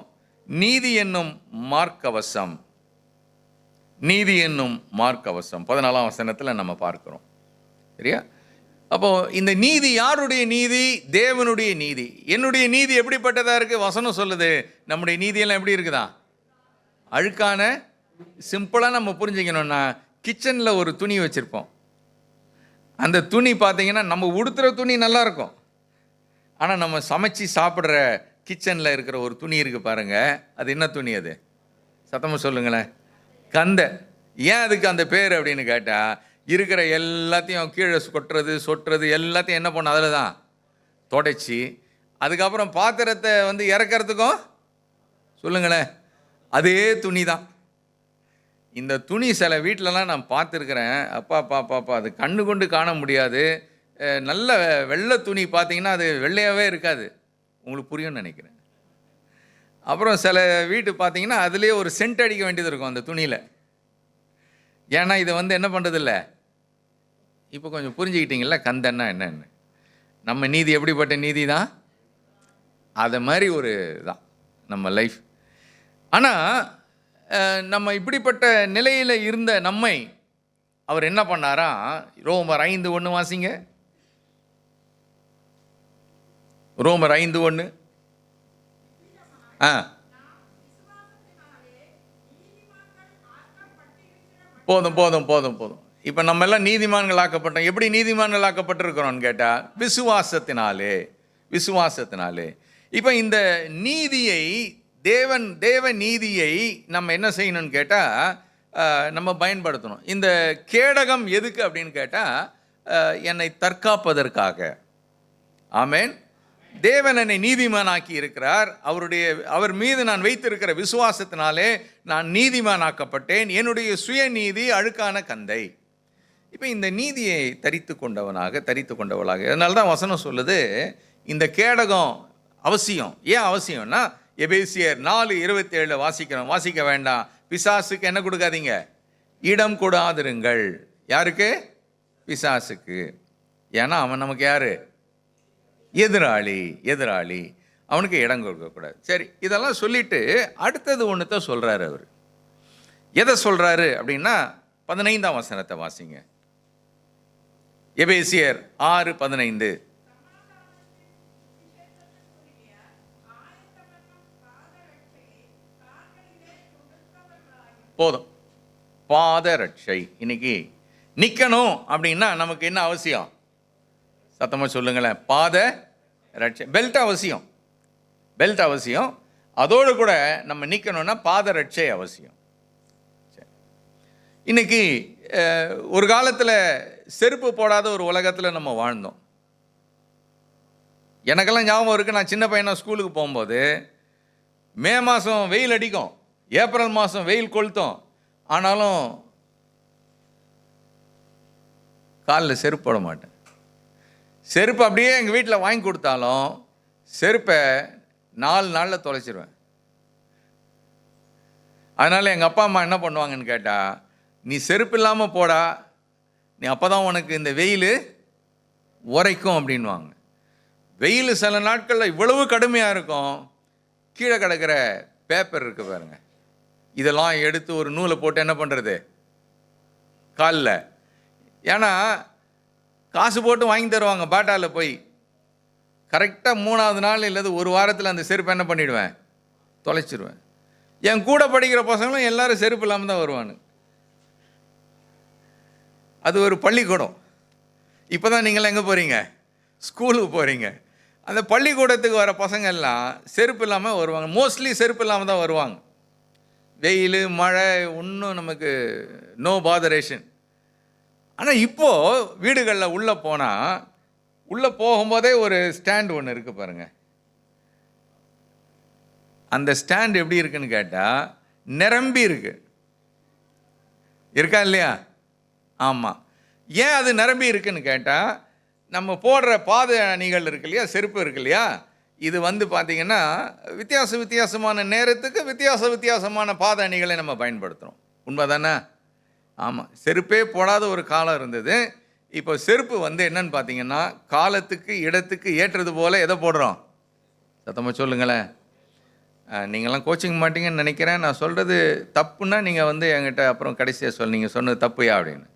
நீதி என்னும் மார்க்கவசம். நீதி என்னும் மார்க்கவசம் 14ஆம் வசனத்தில் நம்ம பார்க்கிறோம். சரியா? அப்போது இந்த நீதி யாருடைய நீதி? தேவனுடைய நீதி. என்னுடைய நீதி எப்படிப்பட்டதாக இருக்குது? வசனம் சொல்லுது, நம்முடைய நீதியெல்லாம் எப்படி இருக்குதா? அழுக்கான. சிம்பிளாக நம்ம புரிஞ்சுக்கணும்னா, கிச்சனில் ஒரு துணி வச்சுருப்போம். அந்த துணி பார்த்தீங்கன்னா நம்ம உடுத்துகிற துணி நல்லாயிருக்கும், ஆனால் நம்ம சமைச்சு சாப்பிட்ற கிச்சனில் இருக்கிற ஒரு துணி இருக்குது பாருங்கள், அது என்ன துணி? அது சத்தமாக சொல்லுங்களேன். கந்தை. ஏன் அதுக்கு அந்த பேர் அப்படின்னு கேட்டால், இருக்கிற எல்லாத்தையும் கீழே சொட்டுறது எல்லாத்தையும் என்ன பண்ண அதில் தான் தொடச்சி, அதுக்கப்புறம் பாத்திரத்தை வந்து இறக்கிறதுக்கும் சொல்லுங்களேன் அதே துணி தான். இந்த துணி சில வீட்டிலலாம் நான் பார்த்துருக்குறேன். அப்பா அது கண்ணு கொண்டு காண முடியாது. நல்ல வெள்ளை துணி பார்த்தீங்கன்னா அது வெள்ளையாகவே இருக்காது. உங்களுக்கு புரியும்னு நினைக்கிறேன். அப்புறம் சில வீட்டு பார்த்தீங்கன்னா அதுலேயே ஒரு சென்ட் அடிக்க வேண்டியது இருக்கும் அந்த துணியில். ஏன்னா இதை வந்து என்ன பண்ணுறதில்ல. இப்போ கொஞ்சம் புரிஞ்சுக்கிட்டீங்களா கந்தன்னா என்னன்னு? நம்ம நீதி எப்படிப்பட்ட நீதி தான், அதை மாதிரி ஒரு தான் நம்ம லைஃப். ஆனால் நம்ம இப்படிப்பட்ட நிலையில் இருந்த நம்மை அவர் என்ன பண்ணாரா? ரோமர் 5:1 வாசிங்க. ரோமர் 5:1. போதும். இப்போ நம்ம எல்லாம் நீதிமான்கள் ஆக்கப்பட்டோம். எப்படி நீதிமான்கள் ஆக்கப்பட்டிருக்கிறோம்னு கேட்டால் விசுவாசத்தினாலே. இப்போ இந்த நீதியை தேவ நீதியை நம்ம என்ன செய்யணும்னு கேட்டால் நம்ம பயன்படுத்தணும். இந்த கேடகம் எதுக்கு அப்படின்னு கேட்டால் என்னை தற்காப்பதற்காக. ஆமேன். தேவன் என்னை நீதிமானாக்கி இருக்கிறார். அவர் மீது நான் வைத்திருக்கிற விசுவாசத்தினாலே நான் நீதிமானாக்கப்பட்டேன். என்னுடைய சுயநீதி அழுக்கான கந்தை. இப்போ இந்த நீதியை தரித்து கொண்டவளாக. அதனால தான் வசனம் சொல்லுது இந்த கேடகம் அவசியம். ஏன் அவசியம்னா, எபேசியர் 4:27 வாசிக்க வேண்டாம். பிசாசுக்கு என்ன கொடுக்காதீங்க? இடம் கொடாதிருங்கள். யாருக்கு? பிசாசுக்கு. ஏன்னா அவன் நமக்கு யாரு? எதிராளி. அவனுக்கு இடம் கொடுக்கக்கூடாது. சரி, இதெல்லாம் சொல்லிட்டு அடுத்தது ஒன்று தான் சொல்கிறாரு அவர். எதை சொல்கிறாரு அப்படின்னா 15ஆம் வசனத்தை வாசிங்க. எபேசியர் 6:15. போதும். பாதரட்சை. இன்னைக்கு நிற்கணும் அப்படின்னா நமக்கு என்ன அவசியம்? சத்தமாக சொல்லுங்களேன். பாத ரட்சை. பெல்ட் அவசியம். அதோடு கூட நம்ம நிற்கணும்னா பாதரட்சை அவசியம். இன்னைக்கு ஒரு காலத்தில் செருப்பு போடாத ஒரு உலகத்தில் நம்ம வாழ்ந்தோம். எனக்கெல்லாம் ஞாபகம் இருக்குது, நான் சின்ன பையனாக ஸ்கூலுக்கு போகும்போது மே மாதம் வெயில் அடிக்கும், ஏப்ரல் மாதம் வெயில் கொளுத்தும், ஆனாலும் காலில் செருப்பு போட மாட்டேன். செருப்பு அப்படியே எங்கள் வீட்டில் வாங்கி கொடுத்தாலும் செருப்பை 4 நாளில் தொலைச்சிருவேன். அதனால் எங்கள் அப்பா அம்மா என்ன பண்ணுவாங்கன்னு கேட்டால், நீ செருப்பு இல்லாமல் போடா, நீ அப்போ தான் உனக்கு இந்த வெயில் உரைக்கும் அப்படின்வாங்க. வெயில் சில நாட்களில் இவ்வளவு கடுமையாக இருக்கும், கீழே கிடக்கிற பேப்பர் இருக்குது பாருங்க, இதெல்லாம் எடுத்து ஒரு நூலை போட்டு என்ன பண்ணுறது காலில். ஏன்னா காசு போட்டு வாங்கி தருவாங்க பாட்டாவில் போய். கரெக்டாக 3ஆவது நாள் இல்லது ஒரு வாரத்தில் அந்த செருப்பை என்ன பண்ணிவிடுவேன், தொலைச்சிடுவேன். என் கூட படிக்கிற பசங்களும் எல்லாரும் செருப்பு இல்லாமல் தான் வருவானு. அது ஒரு பள்ளிக்கூடம். இப்போ தான் நீங்களாம் எங்கே போகிறீங்க, ஸ்கூலுக்கு போகிறீங்க. அந்த பள்ளிக்கூடத்துக்கு வர பசங்க எல்லாம் செருப்பு இல்லாமல் வருவாங்க. மோஸ்ட்லி செருப்பு இல்லாமல் தான் வருவாங்க. வெயில் மழை ஒன்றும் நமக்கு நோ பாதரேஷன். ஆனால் இப்போது வீடுகளில் உள்ளே போனால், உள்ளே போகும்போதே ஒரு ஸ்டாண்ட் ஒன்று இருக்குது பாருங்கள். அந்த ஸ்டாண்ட் எப்படி இருக்குன்னு கேட்டால் நிரம்பி இருக்கு. இருக்கா இல்லையா? ஆமாம். ஏன் அது நிரம்பி இருக்குன்னு கேட்டால், நம்ம போடுற பாத அணிகள் இருக்கு இல்லையா, செருப்பு இருக்கு இல்லையா, இது வந்து பார்த்திங்கன்னா வித்தியாசமான நேரத்துக்கு வித்தியாசமான பாத அணிகளை நம்ம பயன்படுத்துகிறோம். உண்மை தானே? ஆமாம். செருப்பே போடாத ஒரு காலம் இருந்தது. இப்போ செருப்பு வந்து என்னன்னு பார்த்தீங்கன்னா, காலத்துக்கு இடத்துக்கு ஏற்றது போல் எதை போடுறோம்? சத்தமாக சொல்லுங்களேன். நீங்களாம் கோச்சிங் மாட்டீங்கன்னு நினைக்கிறேன். நான் சொல்கிறது தப்புன்னா நீங்கள் வந்து என்கிட்ட அப்புறம் கடைசியாக நீங்கள் சொன்னது தப்புயா அப்படின்னு.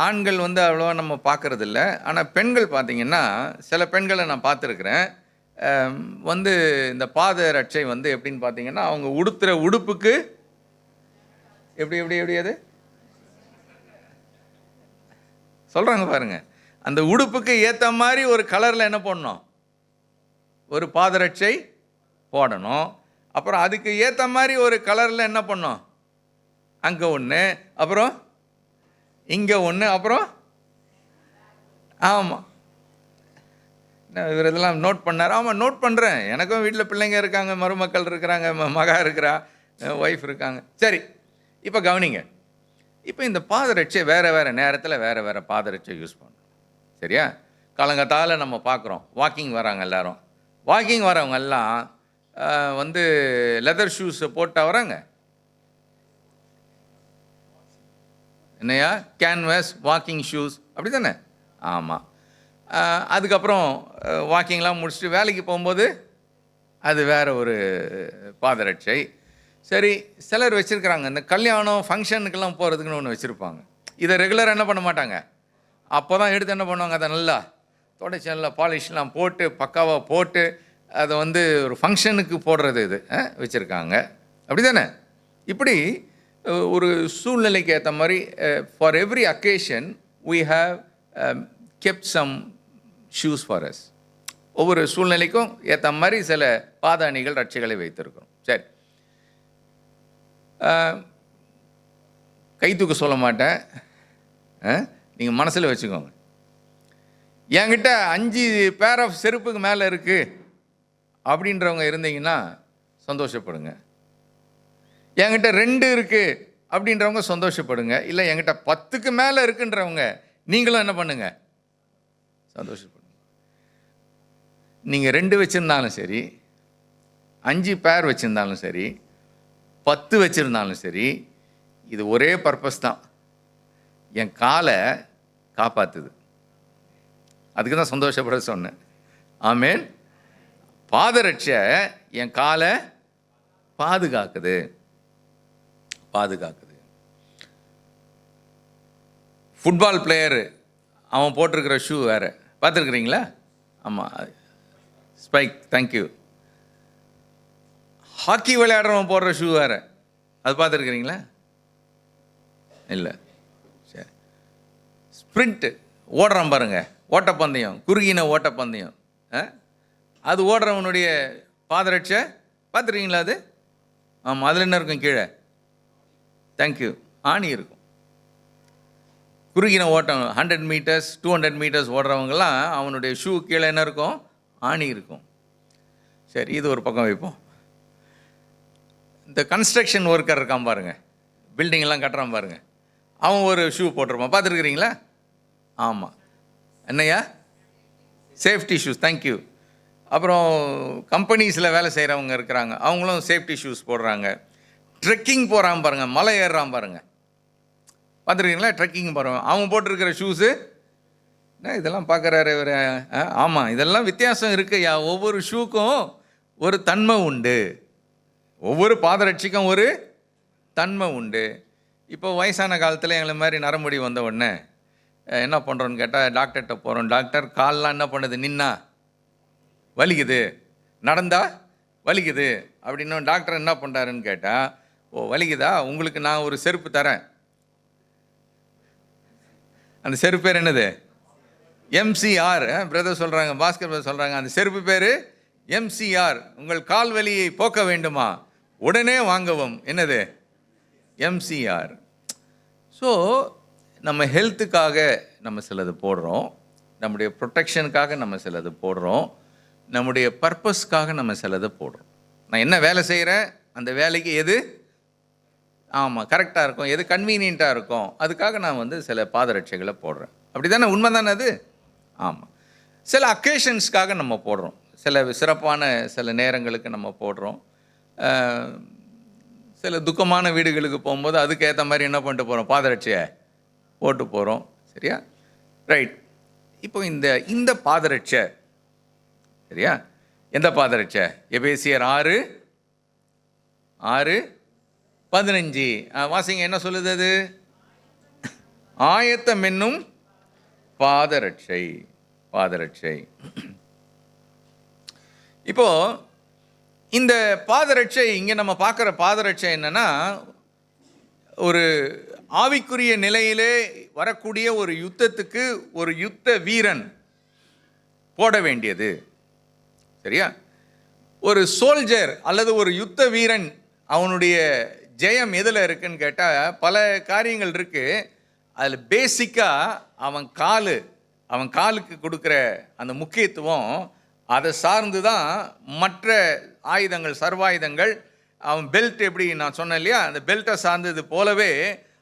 ஆண்கள் வந்து அவ்வளோவா நம்ம பார்க்குறதில்ல. ஆனால் பெண்கள் பார்த்திங்கன்னா, சில பெண்களை நான் பார்த்துருக்குறேன். வந்து இந்த பாத ரட்சை வந்து எப்படின்னு பார்த்தீங்கன்னா, அவங்க உடுத்துகிற உடுப்புக்கு எப்படி அது சொல்கிறாங்க பாருங்கள். அந்த உடுப்புக்கு ஏற்ற மாதிரி ஒரு கலரில் என்ன பண்ணணும், ஒரு பாதரட்சை போடணும். அப்புறம் அதுக்கு ஏற்ற மாதிரி ஒரு கலரில் என்ன பண்ணோம், அங்கே ஒன்று, அப்புறம் இங்கே ஒன்று, அப்புறம் ஆமாம். இவர் இதெல்லாம் நோட் பண்ணார். ஆமாம், நோட் பண்ணுறேன். எனக்கும் வீட்டில் பிள்ளைங்க இருக்காங்க, மருமக்கள் இருக்கிறாங்க, மகா இருக்கிறா, ஒய்ஃப் இருக்காங்க. சரி, இப்போ கவனிங்க. இப்போ இந்த பாதரட்சை வேறு நேரத்தில் வேறு பாதரட்சை யூஸ் பண்ணுறோம். சரியா? காலங்கத்தால் நம்ம பார்க்குறோம், வாக்கிங் வராங்க எல்லாரும். வாக்கிங் வரவங்க எல்லாம் வந்து லெதர் ஷூஸை போட்டா வராங்க. என்னையா? கேன்வாஸ் வாக்கிங் ஷூஸ், அப்படி தானே? ஆமாம். அதுக்கப்புறம் வாக்கிங்லாம் முடிச்சுட்டு வேலைக்கு போகும்போது அது வேறு ஒரு பாதரட்சை. சரி, சிலர் வச்சுருக்கிறாங்க, இந்த கல்யாணம் ஃபங்க்ஷனுக்கெல்லாம் போகிறதுக்குன்னு ஒன்று வச்சுருப்பாங்க. இதை ரெகுலராக என்ன பண்ண மாட்டாங்க. அப்போ தான் எடுத்து என்ன பண்ணுவாங்க, அதை நல்லா தொடச்சி நல்லா பாலிஷ்லாம் போட்டு பக்காவாக போட்டு அதை வந்து ஒரு ஃபங்க்ஷனுக்கு போடுறது இது வச்சுருக்காங்க. அப்படி தானே? இப்படி ஒரு சூழ்நிலைக்கு ஏற்ற மாதிரி for every occasion we have kept some shoes for us. ஒவ்வொரு சூழ்நிலைக்கும் ஏற்ற மாதிரி சில பாத அணிகள் ரட்சைகளை வைத்திருக்கிறோம். சரி, கை தூக்க சொல்ல மாட்டேன், நீங்கள் மனசில் வச்சுக்கோங்க. என்கிட்ட 5 பேர் ஆஃப் செருப்புக்கு மேலே இருக்குது அப்படின்றவங்க இருந்தீங்கன்னா சந்தோஷப்படுங்க. என்கிட்ட 2 இருக்குது அப்படின்றவங்க சந்தோஷப்படுங்க. இல்லை என்கிட்ட 10க்கு மேலே இருக்குன்றவங்க நீங்களும் என்ன பண்ணுங்க, சந்தோஷப்படுங்க. நீங்கள் 2 வச்சுருந்தாலும் சரி, 5 பேர் வச்சுருந்தாலும் சரி, 10 வச்சுருந்தாலும் சரி, இது ஒரே பர்பஸ் தான், என் காலை காப்பாற்றுது. அதுக்கு தான் சந்தோஷப்பட சொன்னேன். ஆமேன். பாதரட்சை என் காலை பாதுகாக்குது. ஃபுட்பால் பிளேயரு அவன் போட்டிருக்கிற ஷூ வேறு, பார்த்துருக்குறீங்களா? ஆமாம், ஸ்பைக். தேங்க்யூ. ஹாக்கி விளையாடுறவன் போடுற ஷூ வேறு, அது பார்த்துருக்குறீங்களா? இல்லை. சரி, ஸ்ப்ரிண்ட்டு ஓடுறான் பாருங்க, ஓட்டப்பந்தயம், குறுகின ஓட்டப்பந்தயம், அது ஓடுறவனுடைய பாதரட்சை பார்த்துருக்கீங்களா? அது ஆமாம், அதில் என்ன இருக்கும் கீழே? தேங்க்யூ, ஆணி இருக்கும். குறுகின ஓட்டம் 100 மீட்டர்ஸ் 200 மீட்டர்ஸ் ஓடுறவங்கலாம் அவனுடைய ஷூ கீழே என்ன இருக்கும்? ஆணி இருக்கும். சரி, இது ஒரு பக்கம் வைப்போம். இந்த கன்ஸ்ட்ரக்ஷன் ஒர்க்கர் இருக்கான் பாருங்க, பில்டிங்கெல்லாம் கட்டுறான் பாருங்க, அவன் ஒரு ஷூ போட்டிருப்பான், பார்த்துருக்குறீங்களா? ஆமாம், என்னையா? Safety shoes. தேங்க்யூ. அப்புறம் கம்பெனிஸில் வேலை செய்கிறவங்க இருக்கிறாங்க, அவங்களும் சேஃப்டி ஷூஸ் போடுறாங்க. ட்ரெக்கிங் போகிறான் பாருங்கள், மலை ஏறுறான் பாருங்கள், பார்த்துருக்கீங்களா? ட்ரெக்கிங் போகிறவன் அவன் போட்டிருக்கிற ஷூஸு இதெல்லாம் பார்க்குறாரு இவர். ஆமாம், இதெல்லாம் வித்தியாசம் இருக்குயா. ஒவ்வொரு ஷூக்கும் ஒரு தன்மை உண்டு, ஒவ்வொரு பாதரட்சிக்கும் ஒரு தன்மை உண்டு. இப்போ வயசான காலத்தில் எங்களை மாதிரி நரமுடி வந்த உடனே என்ன பண்ணுறோன்னு கேட்டால் டாக்டர்கிட்ட போகிறோம். டாக்டர், கால்லாம் என்ன பண்ணுது? நின்னா வலிக்குது, நடந்தா வலிக்குது அப்படின்னும். டாக்டர் என்ன பண்ணுறாருன்னு கேட்டால், ஓ வலிக்குதா, உங்களுக்கு நான் ஒரு செருப்பு தரேன். அந்த செருப்பு பேர் என்னது? எம்சிஆர். பிரதர் சொல்கிறாங்க, பாஸ்கர் பிரதர் சொல்கிறாங்க, அந்த செருப்பு பேர் எம்சிஆர். உங்கள் கால் வலியை போக்க வேண்டுமா, உடனே வாங்கவும். என்னது? எம்சிஆர். ஸோ நம்ம ஹெல்த்துக்காக நம்ம சிலது போடுறோம், நம்முடைய ப்ரொடெக்ஷனுக்காக நம்ம சிலது போடுறோம், நம்முடைய பர்பஸ்க்காக நம்ம சிலதை போடுறோம். நான் என்ன வேலை செய்கிறேன், அந்த வேலைக்கு எது ஆமாம் கரெக்டாக இருக்கும், எது கன்வீனியண்ட்டாக இருக்கும், அதுக்காக நான் சில பாதரட்சைகளை போடுறேன். அப்படி தானே? உண்மை தானே அது? ஆமாம். சில அக்கேஷன்ஸ்க்காக நம்ம போடுறோம், சில சிறப்பான சில நேரங்களுக்கு நம்ம போடுறோம். சில துக்கமான வீடுகளுக்கு போகும்போது அதுக்கேற்ற மாதிரி என்ன பண்ணிட்டு போகிறோம்? பாதரட்சையை போட்டு போகிறோம். சரியா? ரைட். இப்போ இந்த பாதரட்சை சரியா? எந்த பாதரட்சை? எபேசியர் 6:15 வாசிங்க, என்ன சொல்லுது அது? ஆயத்தம் என்னும் பாதரட்சை. இப்போ இந்த பாதரட்சை, இங்கே நம்ம பார்க்குற பாதரட்சை என்னன்னா, ஒரு ஆவிக்குரிய நிலையிலே வரக்கூடிய ஒரு யுத்தத்துக்கு ஒரு யுத்த வீரன் போட வேண்டியது. சரியா? ஒரு சோல்ஜர் அல்லது ஒரு யுத்த வீரன், அவனுடைய ஜெயம் எதில் இருக்குன்னு கேட்டால் பல காரியங்கள் இருக்குது. அதில் பேசிக்காக அவன் காலுக்கு கொடுக்குற அந்த முக்கியத்துவம், அதை சார்ந்து தான் மற்ற ஆயுதங்கள், சர்வாயுதங்கள். அவன் பெல்ட் எப்படி நான் சொன்னேன் இல்லையா, அந்த பெல்ட்டை சார்ந்தது போலவே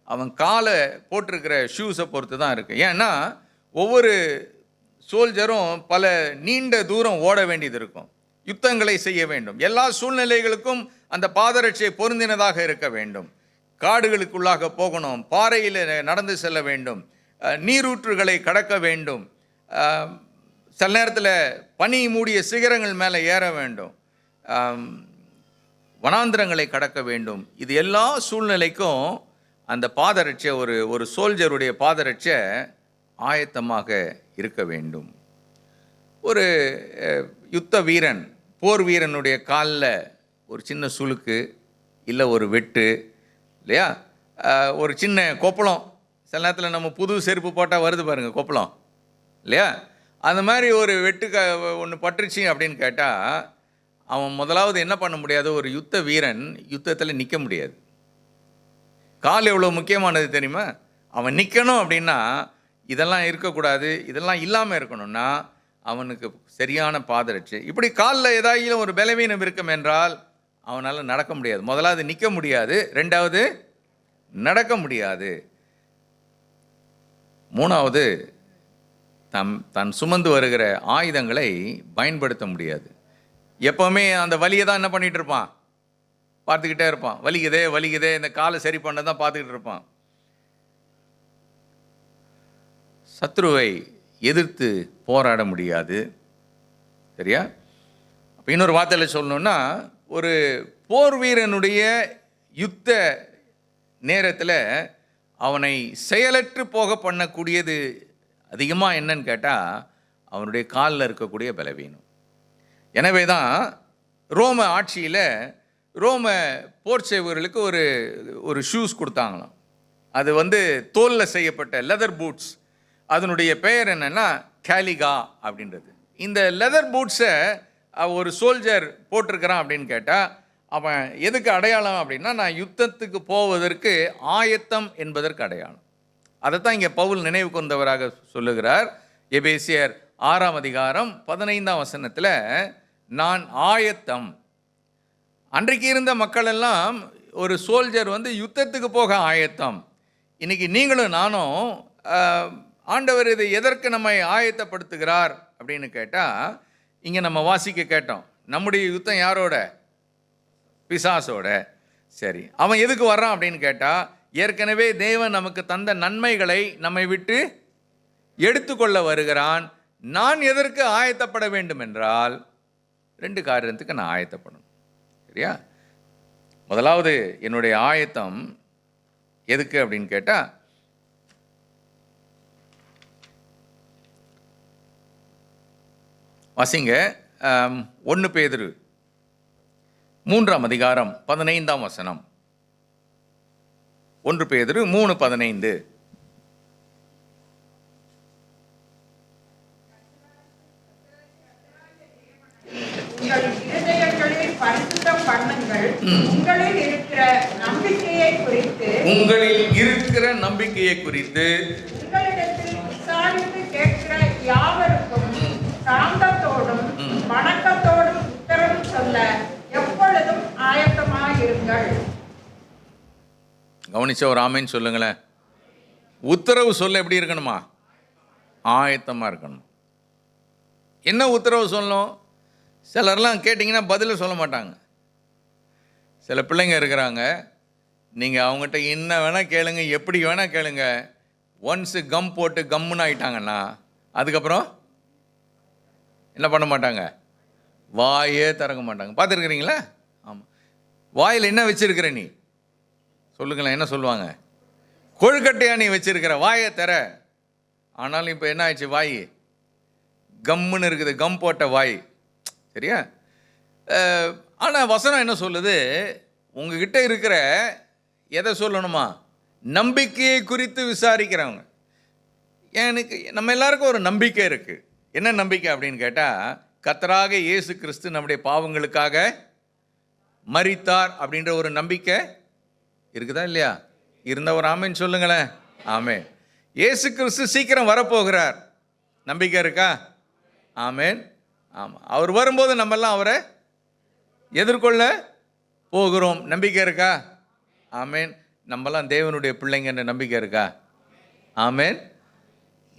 அவன் காலை போட்டிருக்கிற ஷூஸை பொறுத்து தான் இருக்குது. ஏன்னா ஒவ்வொரு சோல்ஜரும் பல நீண்ட தூரம் ஓட வேண்டியது இருக்கும், யுத்தங்களை செய்ய வேண்டும். எல்லா சூழ்நிலைகளுக்கும் அந்த பாதரட்சை பொருந்தினதாக இருக்க வேண்டும். காடுகளுக்குள்ளாக போகணும், பாறையில் நடந்து செல்ல வேண்டும், நீரூற்றுகளை கடக்க வேண்டும், சில நேரத்தில் பனி மூடிய சிகரங்கள் மேலே ஏற வேண்டும், வனாந்திரங்களை கடக்க வேண்டும். இது எல்லா சூழ்நிலைக்கும் அந்த பாதரட்சை, ஒரு சோல்ஜருடைய பாதரட்சை ஆயத்தமாக இருக்க வேண்டும். ஒரு யுத்த வீரன், போர் வீரனுடைய காலில் ஒரு சின்ன சுளுக்கு இல்லை ஒரு வெட்டு இல்லையா, ஒரு சின்ன கொப்பளம், சில நேரத்தில் நம்ம புது செருப்பு போட்டால் வருது பாருங்கள் கொப்பளம் இல்லையா, அந்த மாதிரி ஒரு வெட்டு ஒன்று பட்டுருச்சு அப்படின்னு கேட்டால் அவன் முதலாவது என்ன பண்ண முடியாது? ஒரு யுத்த வீரன் யுத்தத்தில் நிற்க முடியாது. கால் எவ்வளோ முக்கியமானது தெரியுமா? அவன் நிற்கணும் அப்படின்னா இதெல்லாம் இருக்கக்கூடாது, இதெல்லாம் இல்லாமல் இருக்கணும்னா அவனுக்கு சரியான பாதரட்சை. இப்படி காலில் ஏதாயிலும் ஒரு பலவீனம் இருக்கும் என்றால் அவனால் நடக்க முடியாது. முதலாவது நிற்க முடியாது, ரெண்டாவது நடக்க முடியாது, மூணாவது தன் சுமந்து வருகிற ஆயுதங்களை பயன்படுத்த முடியாது. எப்போவுமே அந்த வலியை தான் என்ன பண்ணிகிட்டு இருப்பான்? பார்த்துக்கிட்டே இருப்பான். வலிக்குதே இந்த காலை சரி பண்ண தான் பார்த்துக்கிட்டு இருப்பான். சத்ருவை எதிர்த்து போராட முடியாது. சரியா? அப்போ இன்னொரு வார்த்தையில் சொல்லணும்னா, ஒரு போர் வீரனுடைய யுத்த நேரத்தில் அவனை செயலற்று போக பண்ணக்கூடியது அதிகமாக என்னன்னு கேட்டால் அவனுடைய காலில் இருக்கக்கூடிய பலவீனம். எனவே தான் ரோம ஆட்சியில் ரோம போர் செய்வர்களுக்கு ஒரு ஷூஸ் கொடுத்தாங்களாம். அது தோலில் செய்யப்பட்ட லெதர் பூட்ஸ். அதனுடைய பெயர் என்னென்னா கேலிகா அப்படின்றது. இந்த லெதர் பூட்ஸை ஒரு சோல்ஜர் போட்டிருக்கிறான் அப்படின்னு கேட்டால் அவன் எதுக்கு அடையாளம் அப்படின்னா, நான் யுத்தத்துக்கு போவதற்கு ஆயத்தம் என்பதற்கு அடையாளம். அதைத்தான் இங்கே பவுல் நினைவு கொண்டவராக சொல்லுகிறார். எபேசியர் 6ஆம் அதிகாரம் 15ஆம் வசனத்தில், நான் ஆயத்தம். அன்றைக்கு இருந்த மக்கள் எல்லாம் ஒரு சோல்ஜர் யுத்தத்துக்கு போக ஆயத்தம். இன்னைக்கு நீங்களும் நானும் ஆண்டவர் இதை எதற்கு நம்மை ஆயத்தப்படுத்துகிறார் அப்படின்னு கேட்டால், இங்கே நம்ம வாசிக்க கேட்டோம், நம்முடைய யுத்தம் யாரோட? பிசாசோட. சரி, அவன் எதுக்கு வர்றான் அப்படின்னு கேட்டால், ஏற்கனவே தேவன் நமக்கு தந்த நன்மைகளை நம்மை விட்டு எடுத்துக்கொள்ள வருகிறான். நான் எதற்கு ஆயத்தப்பட வேண்டும் என்றால், 2 காரியத்துக்கு நான் ஆயத்தப்படணும். சரியா? முதலாவது என்னுடைய ஆயத்தம் எதுக்கு அப்படின்னு கேட்டால், வாசிங்க 1 பேதுரு 3ஆம் அதிகாரம் 15ஆம் வசனம். 1 பேதுரு 3:15. உங்கள் இருதயங்களில் பரிசுத்தம் பண்ணுங்கள். உங்களில் இருக்கிற நம்பிக்கையை குறித்து உங்களிடத்தில் விசாரித்து கேட்கிற யாவருக்கும் சாந்தத்தோடும் வணக்கத்தோடும் உத்தரவு சொல்ல எப்பொழுதும் ஆயத்தமாயிருங்கள். கவனிச்ச ஒரு ஆமேன்னு சொல்லுங்களேன். உத்தரவு சொல்ல எப்படி இருக்கணுமா? ஆயத்தமாக இருக்கணும். என்ன உத்தரவு சொல்லணும்? சிலர்லாம் கேட்டிங்கன்னா பதில் சொல்ல மாட்டாங்க. சில பிள்ளைங்க இருக்கிறாங்க, நீங்கள் அவங்ககிட்ட என்ன வேணால் கேளுங்க, எப்படி வேணால் கேளுங்க, ஒன்ஸு கம் போட்டு கம்முன்னு ஆகிட்டாங்கன்னா அதுக்கப்புறம் என்ன பண்ண மாட்டாங்க? வாயே திறக்க மாட்டாங்க. பார்த்துருக்குறீங்களா? ஆமாம். வாயில் என்ன வச்சுருக்கிற நீ சொல்லுங்களேன், என்ன சொல்லுவாங்க? கொழுக்கட்டையாக நீ வச்சுருக்கிற, வாயை தர. ஆனாலும் இப்போ என்ன ஆயிடுச்சு? வாய் கம்முன்னு இருக்குது, கம் போட்ட வாய். சரியா? ஆனால் வசனம் என்ன சொல்லுது? உங்ககிட்ட இருக்கிற எதை சொல்லணுமா? நம்பிக்கையை குறித்து விசாரிக்கிறவங்க. எனக்கு நம்ம எல்லாருக்கும் ஒரு நம்பிக்கை இருக்குது. என்ன நம்பிக்கை அப்படின்னு கேட்டால், கர்த்தராக இயேசு கிறிஸ்து நம்முடைய பாவங்களுக்காக மரித்தார் அப்படின்ற ஒரு நம்பிக்கை இருக்குதா இல்லையா? இருந்த ஒரு ஆமேன்னு சொல்லுங்களேன். ஆமேன். இயேசு கிறிஸ்து சீக்கிரம் வரப்போகிறார். நம்பிக்கை இருக்கா? ஆமேன். ஆமாம். அவர் வரும்போது நம்மெல்லாம் அவரை எதிர்கொள்ள போகிறோம். நம்பிக்கை இருக்கா? ஆமேன். நம்மலாம் தேவனுடைய பிள்ளைங்கன்ற நம்பிக்கை இருக்கா? ஆமேன்.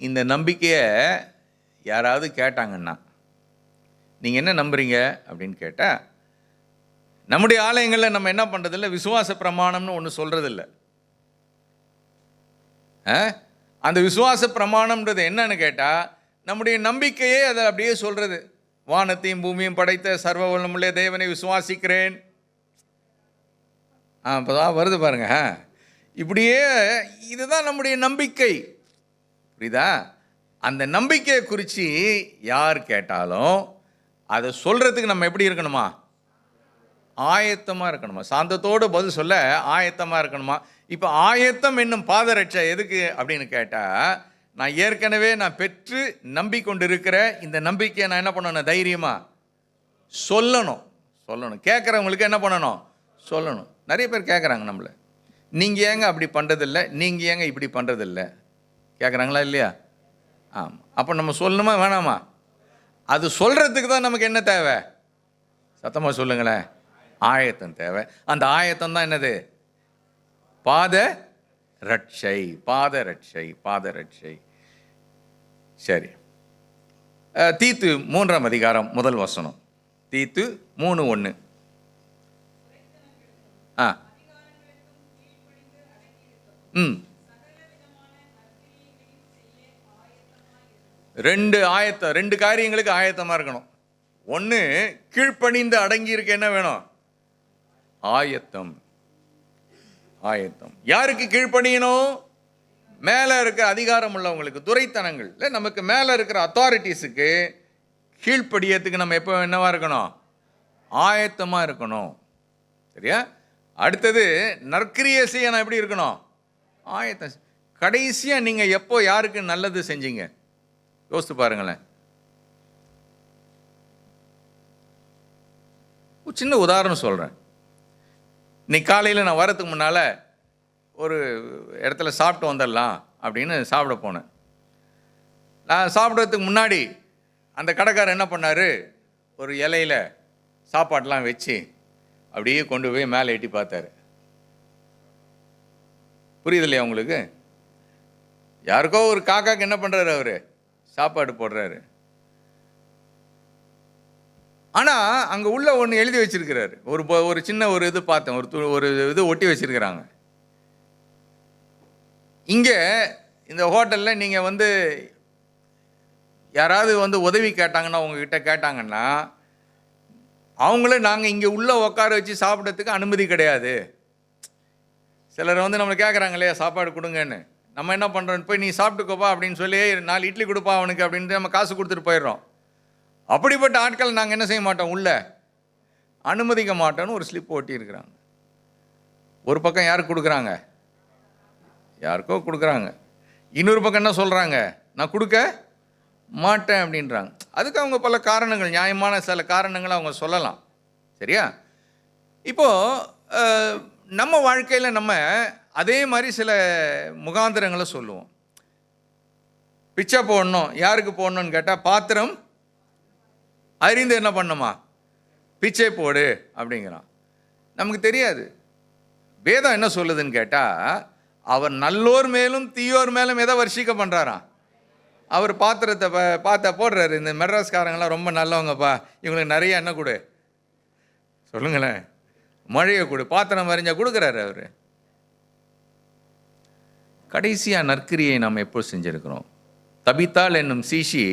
இந்த நம்பிக்கையை யாராவது கேட்டாங்கன்னா, நீங்கள் என்ன நம்புறீங்க அப்படின்னு கேட்டால், நம்முடைய ஆலயங்களில் நம்ம என்ன பண்ணுறதில்ல, விசுவாச பிரமாணம்னு ஒன்று சொல்கிறதில்ல. அந்த விசுவாச பிரமாணம்ன்றது என்னன்னு கேட்டால், நம்முடைய நம்பிக்கையே அதை அப்படியே சொல்கிறது. வானத்தையும் பூமியும் படைத்த சர்வ வல்லமுள்ள தேவனை விசுவாசிக்கிறேன். இப்போ தான் வருது பாருங்க. இப்படியே இதுதான் நம்முடைய நம்பிக்கை. புரியுதா? அந்த நம்பிக்கையை குறித்து யார் கேட்டாலும் அதை சொல்கிறதுக்கு நம்ம எப்படி இருக்கணுமா? ஆயத்தமாக இருக்கணுமா? சாந்தத்தோடு பதில் சொல்ல ஆயத்தமாக இருக்கணுமா? இப்போ ஆயத்தம் என்னும் பாதரட்சை எதுக்கு அப்படின்னு கேட்டால், நான் ஏற்கனவே பெற்று நம்பிக்கொண்டு இருக்கிற இந்த நம்பிக்கையை நான் என்ன பண்ணணும்? தைரியமாக சொல்லணும். கேட்குறவங்களுக்கு என்ன பண்ணணும்? சொல்லணும். நிறைய பேர் கேட்குறாங்க நம்மளை, நீங்கள் ஏங்க அப்படி பண்ணுறதில்ல, நீங்கள் ஏங்க இப்படி பண்ணுறதில்ல கேட்குறாங்களா இல்லையா? ஆமாம். அப்போ நம்ம சொல்லணுமா வேணாமா? அது சொல்கிறதுக்கு தான் நமக்கு என்ன தேவை? சத்தமாக சொல்லுங்களேன். ஆயத்தம் தேவை. அந்த ஆயத்தம் தான் என்னது? பாதரட்சை. சரி, தீத்து 3ஆம் அதிகாரம் 1 வசனம். தீத்து 3:1. ரெண்டு காரியங்களுக்கு ஆயத்தமாக இருக்கணும். ஒன்று, கீழ்ப்பணிந்து அடங்கி இருக்க என்ன வேணும்? ஆயத்தம். யாருக்கு கீழ்ப்பணியணும்? மேலே இருக்கிற அதிகாரம் உள்ளவங்களுக்கு, துரைத்தனங்கள் இல்லை, நமக்கு மேலே இருக்கிற அத்தாரிட்டிஸுக்கு கீழ்ப்படியத்துக்கு நம்ம எப்போ என்னவா இருக்கணும்? ஆயத்தமாக இருக்கணும். சரியா? அடுத்தது, நற்கிரியை செய்ய நான் எப்படி இருக்கணும்? ஆயத்தம். கடைசியாக நீங்கள் எப்போ யாருக்கு நல்லது செஞ்சீங்க? யோசித்து பாருங்களேன். ஒரு சின்ன உதாரணம் சொல்கிறேன். இன்னைக்கு காலையில் நான் வரதுக்கு முன்னால் ஒரு இடத்துல சாப்பிட்டு வந்துடலாம் அப்படின்னு சாப்பிட போனேன். நான் சாப்பிட்றதுக்கு முன்னாடி அந்த கடைக்காரர் என்ன பண்ணார், ஒரு இலையில் சாப்பாடெலாம் வச்சு அப்படியே கொண்டு போய் மேலே எட்டி பார்த்தாரு. புரியுது இல்லையா உங்களுக்கு? யாருக்கோ ஒரு காக்காக்கு என்ன பண்ணுறாரு, அவர் சாப்பாடு போடுறாரு. ஆனால் அங்கே உள்ள ஒன்று எழுதி வச்சிருக்கிறாரு. ஒரு சின்ன ஒரு இது பார்த்தேன், ஒரு இது ஒட்டி வச்சிருக்கிறாங்க. இங்கே இந்த ஹோட்டலில் நீங்கள் வந்து யாராவது வந்து உதவி கேட்டாங்கன்னா, உங்ககிட்ட கேட்டாங்கன்னா, அவங்கள நாங்கள் இங்கே உள்ளே உட்கார வச்சு சாப்பிட்றதுக்கு அனுமதி கிடையாது. சிலர் வந்து நம்மளை கேட்குறாங்க இல்லையா, சாப்பாடு கொடுங்கன்னு. நம்ம என்ன பண்ணுறோம், போய் நீ சாப்பிட்டுக்கோப்பா அப்படின்னு சொல்லி 4 இட்லி கொடுப்பா அவனுக்கு அப்படின்ட்டு நம்ம காசு கொடுத்துட்டு போயிடுறோம். அப்படிப்பட்ட ஆட்கள் நாங்கள் என்ன செய்ய மாட்டோம், உள்ள அனுமதிக்க மாட்டோன்னு ஒரு ஸ்லிப் ஒட்டியிருக்கிறாங்க. ஒரு பக்கம் யாருக்கு கொடுக்குறாங்க, யாருக்கோ கொடுக்குறாங்க. இன்னொரு பக்கம் என்ன சொல்கிறாங்க, நான் கொடுக்க மாட்டேன் அப்படின்றாங்க. அதுக்கு அவங்க பல காரணங்கள், நியாயமான சில காரணங்களை அவங்க சொல்லலாம். சரியா? இப்போது நம்ம வாழ்க்கையில் நம்ம அதே மாதிரி சில முகாந்திரங்களை சொல்லுவோம். பிச்சை போடணும், யாருக்கு போடணும்னு கேட்டால், பாத்திரம் அறிந்து என்ன பண்ணுமா, பிச்சை போடு அப்படிங்கிறான். நமக்கு தெரியாது வேதம் என்ன சொல்லுதுன்னு கேட்டால், அவர் நல்லோர் மேலும் தீயோர் மேலும் எதை வர்ஷிக்க பண்ணுறாராம், அவர் பாத்திரத்தை போடுறாரு. இந்த மெட்ராஸ்காரங்களாம் ரொம்ப நல்லவங்கப்பா, இவங்களுக்கு நிறைய என்ன கொடு சொல்லுங்களேன், மழையை கொடு, பாத்திரம் வரைஞ்சா கொடுக்குறாரு அவர். கடைசியாக நற்கிரியை நாம் எப்போ செஞ்சுருக்கிறோம்? தபித்தாள் என்னும் சீஷி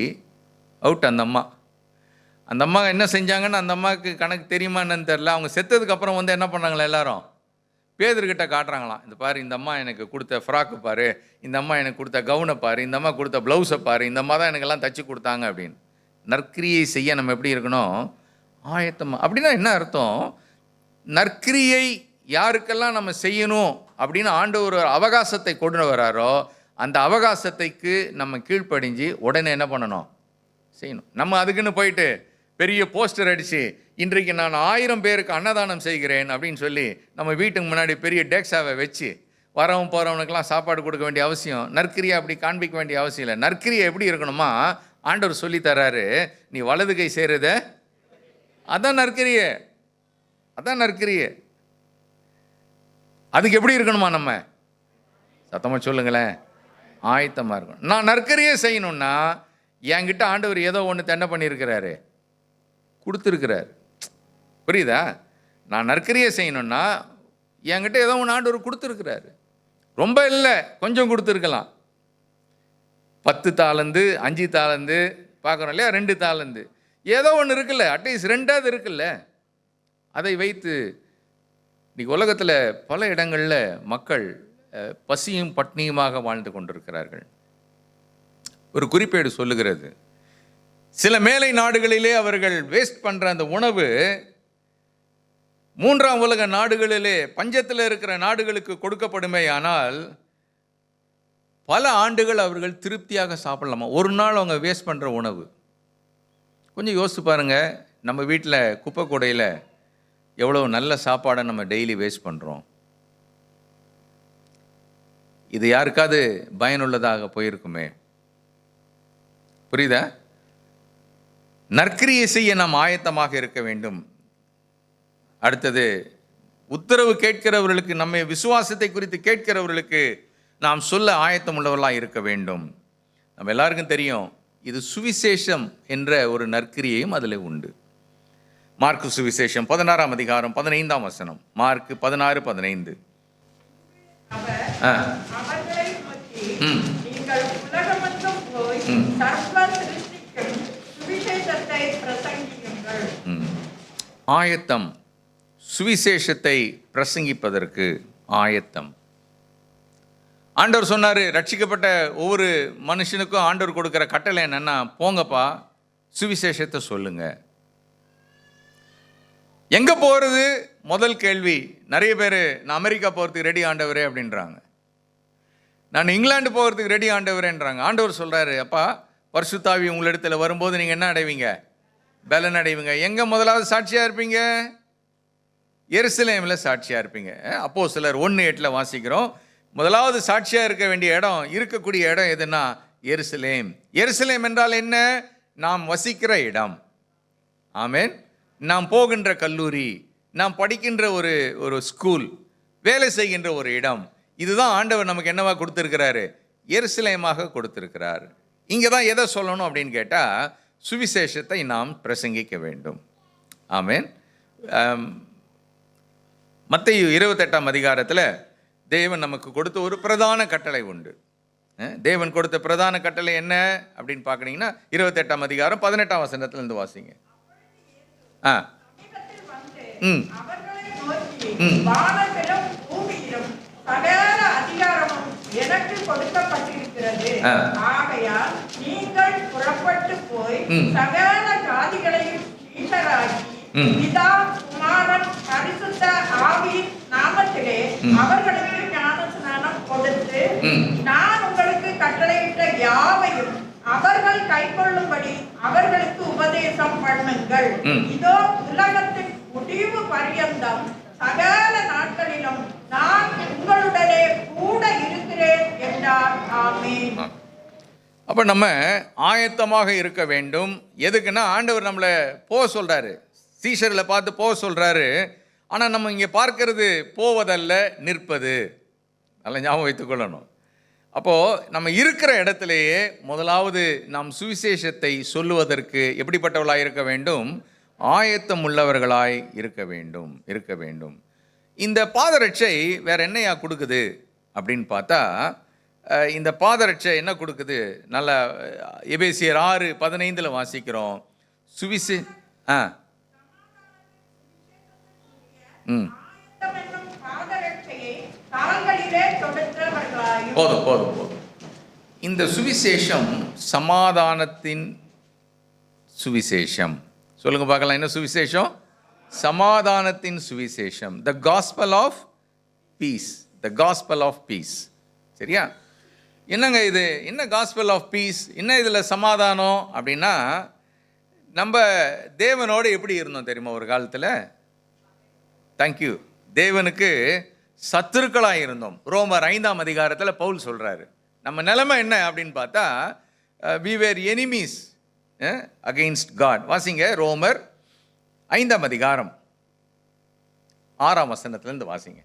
அவுட். அந்த அம்மா என்ன செஞ்சாங்கன்னு அந்த அம்மாவுக்கு கணக்கு தெரியுமா என்னன்னு தெரில. அவங்க செத்ததுக்கப்புறம் வந்து என்ன பண்ணாங்களா, எல்லாரும் பேதர்கிட்ட காட்டுறாங்களாம், இந்த பாரு இந்த அம்மா எனக்கு கொடுத்த ஃப்ராக்கு பாரு, இந்த அம்மா எனக்கு கொடுத்த கவுனை பாரு, இந்த அம்மா கொடுத்த ப்ளவுஸை பாரு, இந்த அம்மா தான் எனக்கெல்லாம் தச்சு கொடுத்தாங்க அப்படின்னு. நற்கிரியை செய்ய நம்ம எப்படி இருக்கணும், ஆயத்தமாக. அப்படின்னா என்ன அர்த்தம், நற்கிரியை யாருக்கெல்லாம் நம்ம செய்யணும் அப்படின்னு ஆண்டவர் ஒரு அவகாசத்தை கொண்டு வராரோ, அந்த அவகாசத்தைக்கு நம்ம கீழ்ப்படிஞ்சு உடனே என்ன பண்ணணும், செய்யணும். நம்ம அதுக்குன்னு போயிட்டு பெரிய போஸ்டர் அடித்து இன்றைக்கு நான் 1000 பேருக்கு அன்னதானம் செய்கிறேன் அப்படின்னு சொல்லி நம்ம வீட்டுக்கு முன்னாடி பெரிய டேக்ஸாவை வச்சு வரவும் போகிறவனுக்கெல்லாம் சாப்பாடு கொடுக்க வேண்டிய அவசியம், நற்கிரியை அப்படி காண்பிக்க வேண்டிய அவசியம் இல்லை. நற்கிரியை எப்படி இருக்கணுமா, ஆண்டவர் சொல்லி தர்றாரு, நீ வலது கை செய்கிறத அதான் நற்கிரியை, அதான் நற்கிரியை. அதுக்கு எப்படி இருக்கணுமா, நம்ம சத்தமாக சொல்லுங்களேன், ஆயத்தமாக இருக்கணும். நான் நற்கிரியை செய்யணும்னா என்கிட்ட ஆண்டவர் ஏதோ ஒன்று என்ன பண்ணியிருக்கிறாரு, கொடுத்துருக்கிறார். புரியுதா? நான் நற்கிரியை செய்யணும்னா என்கிட்ட ஏதோ ஒன்று ஆண்டவர் கொடுத்துருக்கிறாரு. ரொம்ப இல்லை, கொஞ்சம் கொடுத்துருக்கலாம். 10 தாலந்து 5 தாலந்து பார்க்குறோம் இல்லையா, 2 தாலந்து ஏதோ ஒன்று இருக்குல்ல, அட்லீஸ்ட் 2ஆவது இருக்குல்ல. அதை வைத்து இன்றைக்கி உலகத்தில் பல இடங்களில் மக்கள் பசியும் பட்னியுமாக வாழ்ந்து கொண்டிருக்கிறார்கள். ஒரு குறிப்பேடு சொல்லுகிறது, சில மேலை நாடுகளிலே அவர்கள் வேஸ்ட் பண்ணுற அந்த உணவு 3ஆம் உலக நாடுகளிலே பஞ்சத்தில் இருக்கிற நாடுகளுக்கு கொடுக்கப்படுமே, ஆனால் பல ஆண்டுகள் அவர்கள் திருப்தியாக சாப்பிடலாமா. ஒரு நாள் அவங்க வேஸ்ட் பண்ணுற உணவு. கொஞ்சம் யோசிச்சு பாருங்கள், நம்ம வீட்டில் குப்பை கூடையில் எவ்வளோ நல்ல சாப்பாடை நம்ம டெய்லி வேஸ்ட் பண்ணுறோம். இது யாருக்காவது பயனுள்ளதாக போயிருக்குமே. புரியுதா? நற்கிரியை செய்ய நாம் ஆயத்தமாக இருக்க வேண்டும். அடுத்தது, உத்தரவு கேட்கிறவர்களுக்கு, நம்மை விசுவாசத்தை குறித்து கேட்கிறவர்களுக்கு நாம் சொல்ல ஆயத்தம் உள்ளவர்களாக இருக்க வேண்டும். நம்ம எல்லாருக்கும் தெரியும், இது சுவிசேஷம் என்ற ஒரு நற்கிரியையும் அதில் உண்டு. மார்க்கு சுவிசேஷம் 16ஆம் அதிகாரம் 15ஆம் வசனம். மார்க்கு 16:15. அவர்களை நோக்கி, நீங்கள் உலகமெங்கும் போய் சர்வ சிருஷ்டிக்கும் சுவிசேஷத்தை பிரசங்கியுங்கள். ஆயத்தம், சுவிசேஷத்தை பிரசங்கிப்பதற்கு ஆயத்தம். ஆண்டவர் சொன்னார், ரட்சிக்கப்பட்ட ஒவ்வொரு மனுஷனுக்கும் ஆண்டவர் கொடுக்குற கட்டளை என்னன்னா, போங்கப்பா சுவிசேஷத்தை சொல்லுங்க. எங்கே போகிறது? முதல் கேள்வி, நிறைய பேர் நான் அமெரிக்கா போகிறதுக்கு ரெடி ஆண்டவரே அப்படின்றாங்க, நான் இங்கிலாந்து போகிறதுக்கு ரெடி ஆண்டவரேன்றாங்க. ஆண்டவர் சொல்கிறாரு, அப்பா பரிசுத்தாவி உங்களிடத்தில் வரும்போது நீங்கள் என்ன அடைவீங்க? பலன் அடைவீங்க. எங்கே முதலாவது சாட்சியாக இருப்பீங்க? எருசலேமில் சாட்சியாக இருப்பீங்க. அப்போஸ்தலர் 1:8 வாசிக்கிறோம். முதலாவது சாட்சியாக இருக்க வேண்டிய இடம், இருக்கக்கூடிய இடம் எதுனா எருசலேம். எருசலேம் என்றால் என்ன? நாம் வசிக்கிற இடம். ஆமென். நாம் போகின்ற கல்லூரி, நாம் படிக்கின்ற ஒரு ஸ்கூல், வேலை செய்கின்ற ஒரு இடம். இதுதான் ஆண்டவர் நமக்கு என்னவா கொடுத்துருக்கிறாரு? எருசலேமாக கொடுத்துருக்கிறார். இங்கே தான் எதை சொல்லணும் அப்படின்னு கேட்டால், சுவிசேஷத்தை நாம் பிரசங்கிக்க வேண்டும். ஆமென். மத்தேயு 28ஆம் அதிகாரத்தில் தேவன் நமக்கு கொடுத்த ஒரு பிரதான கட்டளை உண்டு. தேவன் கொடுத்த பிரதான கட்டளை என்ன அப்படின்னு பார்க்குறீங்கன்னா 28ஆம் அதிகாரம் 18ஆம் வசனத்திலிருந்து வாசிங்க. அவர்களை நோக்கி, வானத்திலும் பூமியிலும் சகல அதிகாரமும் எனக்கு கொடுக்கப்பட்டிருக்கிறது. ஆகையால் நீங்கள் புறப்பட்டு போய் சகல ஜாதிகளையும் சீஷராக்கி பிதா, குமாரன், பரிசுத்த ஆவியின் நாமத்திலே அவர்களுக்கு ஞானஸ்நானம் கொடுத்து, நான் உங்களுக்கு கட்டளையிட்ட யாவையும் அவர்கள் கைக்கொள்ளும்படி அவர்களுக்கு உபதேசம் பண்ணுங்கள். இதோ உலகத்தின் முடிவு பரியந்தம் சகல நாட்களிலும் நான் உங்களுடனே கூட இருக்கிறேன் என்றார். ஆமென். அப்போ நம்ம ஆயத்தமாக இருக்க வேண்டும். எதுக்குன்னா, ஆண்டவர் நம்மளை போக சொல்கிறாரு, சீஷர்களை பார்த்து போக சொல்கிறாரு. ஆனால் நம்ம இங்கே பார்க்கறது போவதல்ல, நிற்பது. நல்லா ஞாபகம் வைத்துக்கொள்ளணும். அப்போது நம்ம இருக்கிற இடத்துலையே முதலாவது நாம் சுவிசேஷத்தை சொல்லுவதற்கு எப்படிப்பட்டவர்களாக இருக்க வேண்டும்? ஆயத்தம் உள்ளவர்களாய் இருக்க வேண்டும். இந்த பாதரட்சை வேற என்னையா கொடுக்குது அப்படின்னு பார்த்தா, இந்த பாதரட்சை என்ன கொடுக்குது? நல்ல எபேசியர் 6:15 வாசிக்கிறோம். போதும். இந்த சுவிசேஷம் சமாதானத்தின் சுவிசேஷம். சொல்லுங்க பார்க்கலாம், என்ன சுவிசேஷம்? சமாதானத்தின் சுவிசேஷம். The gospel of peace. The gospel of peace. சரியா? என்னங்க இது? என்ன காஸ்பல் ஆஃப் பீஸ்? என்ன இதில் சமாதானம் அப்படின்னா, நம்ம தேவனோடு எப்படி இருந்தோம் தெரியுமா ஒரு காலத்தில்? தேங்க்யூ. தேவனுக்கு சத்துருக்களாக இருந்தோம். ரோமர் 5ஆம் அதிகாரத்தில் பவுல் சொல்கிறாரு. நம்ம நிலைமை என்ன அப்படின்னு பார்த்தா, we were enemies against God. வாசிங்க, ரோமர் 5ஆம் அதிகாரம் 6ஆம் வசனத்திலிருந்து வாசிங்க.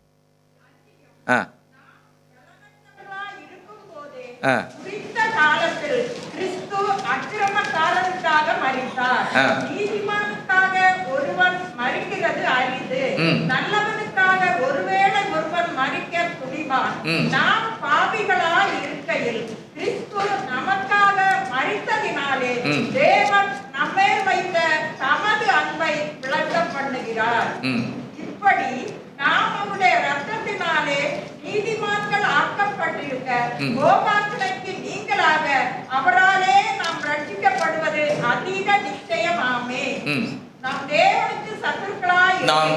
ஒருவன் மரிக்கிறது அரிது, நல்லவனுக்காக ஒருவேளை ஒருவன் மரிக்க துணிவான். நாம் பாவிகளாய் இருக்கையில் கிறிஸ்து நமக்காக மரித்ததினாலே தேவன் நம்மேல் வைத்த தமது அன்பை விளங்க பண்ணுகிறார். இப்படி நாம் அவருடைய ரத்தத்தினாலே நீதிமான்கள் ஆக்கப்பட்டிருக்க கோபாக்கினைக்கு நீங்களாக அவராலே நாம் ரட்சிக்கப்படுவது அதிக நிச்சயமாமே. நாம்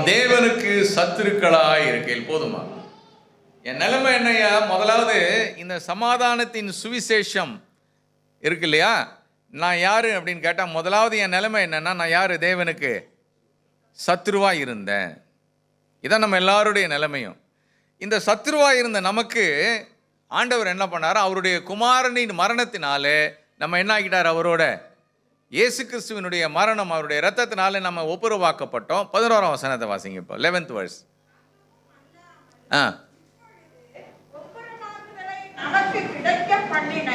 தேவனுக்கு சத்துருக்களாய் இருக்கையில் போதுமா? என் நிலைமை என்னையா? முதலாவது இந்த சமாதானத்தின் சுவிசேஷம் இருக்கு இல்லையா, நான் யாரு அப்படின்னு கேட்டால், முதலாவது என் நிலைமை என்னன்னா, நான் யாரு? தேவனுக்கு சத்துருவாக இருந்தேன். இதான் நம்ம எல்லாருடைய நிலைமையும். இந்த சத்துருவாக இருந்த நமக்கு ஆண்டவர் என்ன பண்ணார்? அவருடைய குமாரனின் மரணத்தினாலே நம்ம என்ன ஆகிட்டார்? அவரோட இயேசு கிறிஸ்துவினுடைய மரணம், அவருடைய இரத்தத்தினால நம்ம ஒப்புரவாக்கப்பட்டோம். 11ஆம் வசனத்தை வாசிங்க. இப்போ 11th verse. நமக்கு கிடைக்க பண்ணின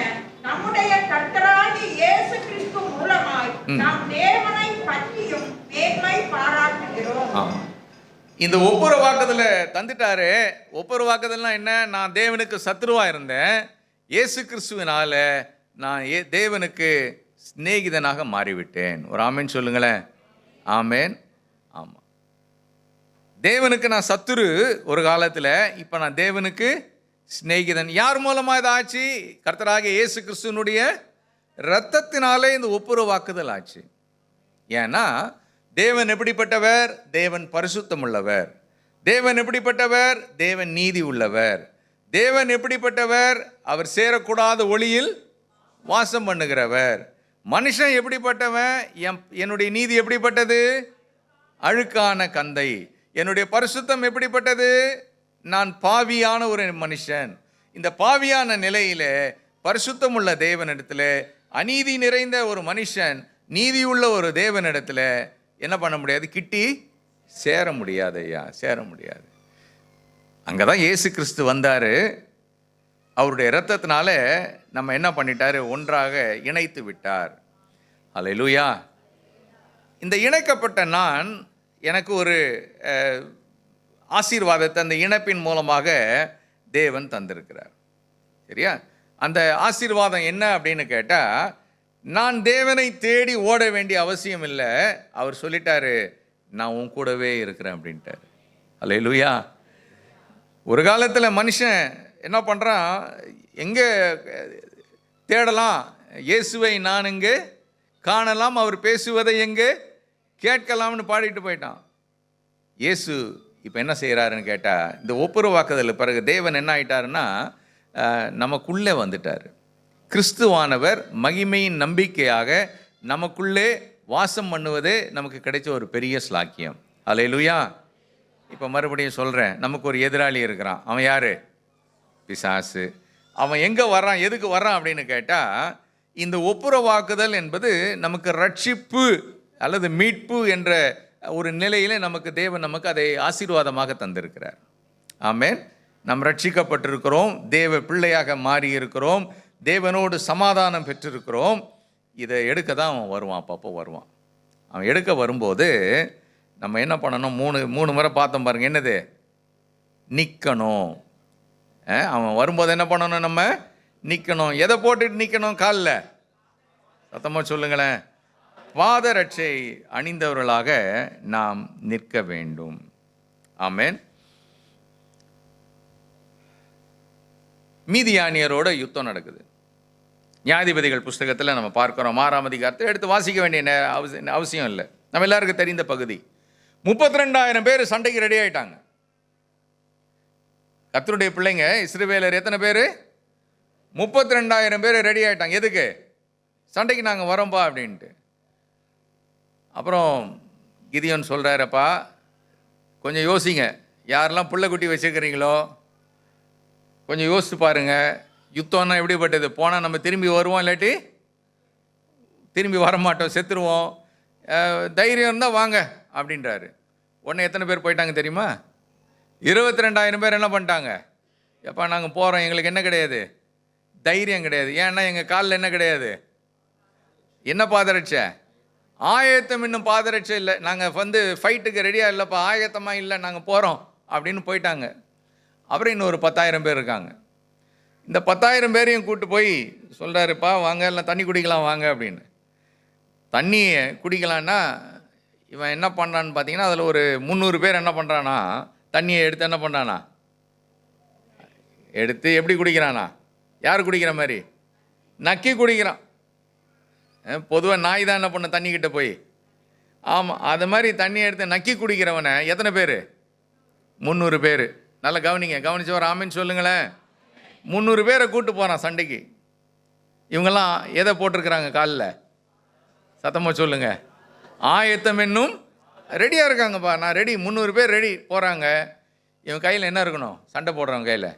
நம்முடைய கர்த்தராகிய இயேசு கிறிஸ்து மூலமாய் நாம் தேவனை பற்றியும் மேன்மை பாராட்டுகிறோம். இந்த ஒப்புரவாக்குதல தந்துட்டாரு. ஒப்புரவாக்குதல்னா என்ன? நான் தேவனுக்கு சத்துருவா இருந்தேன், இயேசு கிறிஸ்துவினால நான் தேவனுக்கு சிநேகிதனாக மாறிவிட்டேன். ஒரு ஆமேன் சொல்லுங்களேன். ஆமேன். ஆமாம், தேவனுக்கு நான் சத்துரு ஒரு காலத்தில், இப்போ நான் தேவனுக்கு சிநேகிதன். யார் மூலமாக இது ஆச்சு? கர்த்தராகிய இயேசு கிறிஸ்துவனுடைய இரத்தத்தினாலே இந்த ஒப்புரவாக்குதல் ஆச்சு. ஏன்னா தேவன் எப்படிப்பட்டவர்? தேவன் பரிசுத்தம் உள்ளவர். தேவன் எப்படிப்பட்டவர்? தேவன் நீதி உள்ளவர். தேவன் எப்படிப்பட்டவர்? அவர் சேரக்கூடாத ஒளியில் வாசம் பண்ணுகிறவர். மனுஷன் எப்படிப்பட்டவன்? என்னுடைய நீதி எப்படிப்பட்டது? அழுக்கான கந்தை. என்னுடைய பரிசுத்தம் எப்படிப்பட்டது? நான் பாவியான ஒரு மனுஷன். இந்த பாவியான நிலையிலே பரிசுத்தம் உள்ள தேவனிடத்தில், அநீதி நிறைந்த ஒரு மனுஷன் நீதியுள்ள ஒரு தேவனிடத்தில் என்ன பண்ண முடியாது? கிட்டி சேர முடியாது ஐயா, சேர முடியாது. அங்கே தான் இயேசு கிறிஸ்து வந்தார். அவருடைய இரத்தத்தினால நம்ம என்ன பண்ணிட்டாரு? ஒன்றாக இணைத்து விட்டார். அல்லேலூயா. இந்த இணைக்கப்பட்ட நான் எனக்கு ஒரு ஆசீர்வாதத்தை அந்த இணைப்பின் மூலமாக தேவன் தந்திருக்கிறார். சரியா? அந்த ஆசீர்வாதம் என்ன அப்படின்னு கேட்டால், நான் தேவனை தேடி ஓட வேண்டிய அவசியம் இல்லை. அவர் சொல்லிட்டாரு, நான் உன் கூடவே இருக்கிறேன் அப்படின்ட்டார். அல்லேலூயா. ஒரு காலத்தில் மனுஷன் என்ன பண்ணுறான்? எங்கே தேடலாம்? இயேசுவை நான் எங்கே காணலாம், அவர் பேசுவதை எங்கே கேட்கலாம்னு பாடிட்டு போயிட்டான். இயேசு இப்போ என்ன செய்கிறாருன்னு கேட்டால், இந்த ஒப்புரவாக்குதல் பிறகு தேவன் என்ன ஆயிட்டாருன்னா நமக்குள்ளே வந்துட்டார். கிறிஸ்துவானவர் மகிமையின் நம்பிக்கையாக நமக்குள்ளே வாசம் பண்ணுவதே நமக்கு கிடைச்ச ஒரு பெரிய ஸ்லாக்கியம். அல்லேலூயா. இப்போ மறுபடியும் சொல்கிறேன், நமக்கு ஒரு எதிராளி இருக்கிறான். அவன் யார்? பிசாசு. அவன் எங்கே வர்றான், எதுக்கு வர்றான் அப்படின்னு கேட்டால், இந்த ஒப்புரவாக்குதல் என்பது நமக்கு ரட்சிப்பு அல்லது மீட்பு என்ற ஒரு நிலையில் தேவன் நமக்கு அதை ஆசீர்வாதமாக தந்திருக்கிறார். ஆமென். நாம் ரட்சிக்கப்பட்டிருக்கிறோம், தேவ பிள்ளையாக மாறி இருக்கிறோம், தேவனோடு சமாதானம் பெற்றிருக்கிறோம். இதை எடுக்க தான் அவன் வருவான், அப்பப்போ வருவான். அவன் எடுக்க வரும்போது நம்ம என்ன பண்ணணும்? மூணு முறை பார்த்தோம் பாருங்க. என்னது? நிற்கணும். அவன் வரும்போது என்ன பண்ணணும்? நம்ம நிற்கணும். எதை போட்டுட்டு நிற்கணும்? காலில் சத்தமாக சொல்லுங்களேன். பாதரட்சை அணிந்தவர்களாக நாம் நிற்க வேண்டும். ஆமென். மீதியானியரோட யுத்தம் நடக்குது. நியாயாதிபதிகள் புஸ்தகத்தில் நம்ம பார்க்குறோம். 6ஆம் அதிகாரத்தை எடுத்து வாசிக்க வேண்டிய அவசியம் இல்லை, நம்ம எல்லாருக்கும் தெரிந்த பகுதி. 32,000 பேர் சண்டைக்கு ரெடி ஆயிட்டாங்க. கர்த்தருடைய பிள்ளைங்க இஸ்ரவேலர் எத்தனை பேர்? 32,000 பேர் ரெடி ஆயிட்டாங்க. எதுக்கு? சண்டைக்கு நாங்கள் வரோம்பா அப்படின்ட்டு. அப்புறம் கிதியோன் சொல்கிறாரப்பா, கொஞ்சம் யோசிங்க, யாரெல்லாம் புள்ள குட்டி வச்சுருக்கிறீங்களோ கொஞ்சம் யோசித்து பாருங்கள். யுத்தம்னா எப்படிப்பட்டது? போனால் நம்ம திரும்பி வருவோம், இல்லாட்டி திரும்பி வரமாட்டோம், செத்துருவோம். தைரியம் இருந்தால் வாங்க அப்படின்றாரு. உடனே எத்தனை பேர் போயிட்டாங்க தெரியுமா? 22,000 பேர் என்ன பண்ணிட்டாங்க? எப்பா நாங்கள் போகிறோம், எங்களுக்கு என்ன கிடையாது? தைரியம் கிடையாது. ஏன்னா எங்கள் காலில் என்ன கிடையாது? என்ன பாதரட்சை? ஆயத்தம். இன்னும் பாதரட்சை இல்லை. நாங்கள் ஃபைட்டுக்கு ரெடியாக இல்லைப்பா, ஆயத்தமாக இல்லை, நாங்கள் போகிறோம் அப்படின்னு போயிட்டாங்க. அப்புறம் இன்னொரு 10,000 பேர் இருக்காங்க. இந்த 10,000 பேரையும் கூப்பிட்டு போய் சொல்கிறாருப்பா, வாங்க எல்லாம் தண்ணி குடிக்கலாம் வாங்க அப்படின்னு. தண்ணியை குடிக்கலான்னா இவன் என்ன பண்ணுறான்னு பார்த்தீங்கன்னா, அதில் ஒரு 300 பேர் என்ன பண்ணுறானா, தண்ணியை எடுத்து என்ன பண்ணுறானா, எடுத்து எப்படி குடிக்கிறானா? யார் குடிக்கிற மாதிரி? நக்கி குடிக்கிறான். பொதுவாக நாய் தான் என்ன பண்ண தண்ணிக்கிட்ட போய். ஆமாம், அது மாதிரி தண்ணியை எடுத்து நக்கி குடிக்கிறவனை எத்தனை பேர்? 300 பேர். நல்லா கவனிங்க, கவனிச்சு வர ஆமின்னு சொல்லுங்களேன். 300 பேரை கூப்பிட்டு போகிறான் சண்டைக்கு. இவங்கெல்லாம் எதை போட்டிருக்கிறாங்க காலில்? சத்தமாக சொல்லுங்க. ஆயத்தம் என்னும் ரெடியாக இருக்காங்கப்பா, நான் ரெடி. 300 பேர் ரெடி போகிறாங்க. இவன் கையில் என்ன இருக்கணும்? சண்டை போடுறவங்க கையில்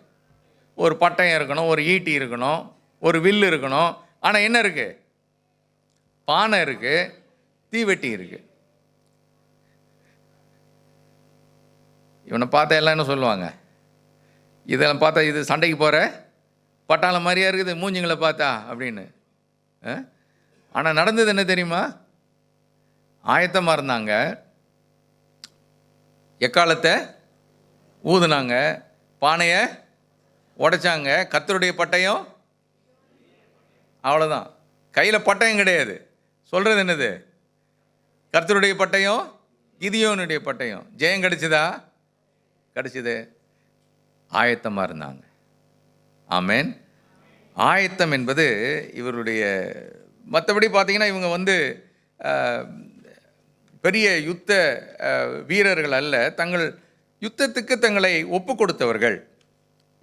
ஒரு பட்டயம் இருக்கணும், ஒரு ஈட்டி இருக்கணும், ஒரு வில்லு இருக்கணும். ஆனால் என்ன இருக்குது? பானை இருக்குது, தீவெட்டி இருக்குது. இவனை பார்த்தா எல்லாம் என்ன சொல்லுவாங்க? இதெல்லாம் பார்த்தா இது சண்டைக்கு போகிற பட்டாளம் மாதிரியா இருக்குது மூஞ்சிங்களை பார்த்தா அப்படின்னு. ஆனால் நடந்தது என்ன தெரியுமா? ஆயத்தமாக இருந்தாங்க, எக்காலத்தை ஊதுனாங்க, பானையை உடைச்சாங்க, கர்த்தருடைய பட்டயம். அவ்வளோதான். கையில் பட்டயம் கிடையாது. சொல்கிறது என்னது? கர்த்தருடைய பட்டயம், கிதியோனுடைய பட்டயம். ஜெயம் கிடைச்சதா? கிடைச்சது. ஆயத்தமாக இருந்தாங்க. ஆமென். ஆயத்தம் என்பது இவருடைய, மற்றபடி பார்த்தீங்கன்னா இவங்க பெரிய யுத்த வீரர்கள் அல்ல, தங்கள் யுத்தத்துக்கு தங்களை ஒப்பு கொடுத்தவர்கள்.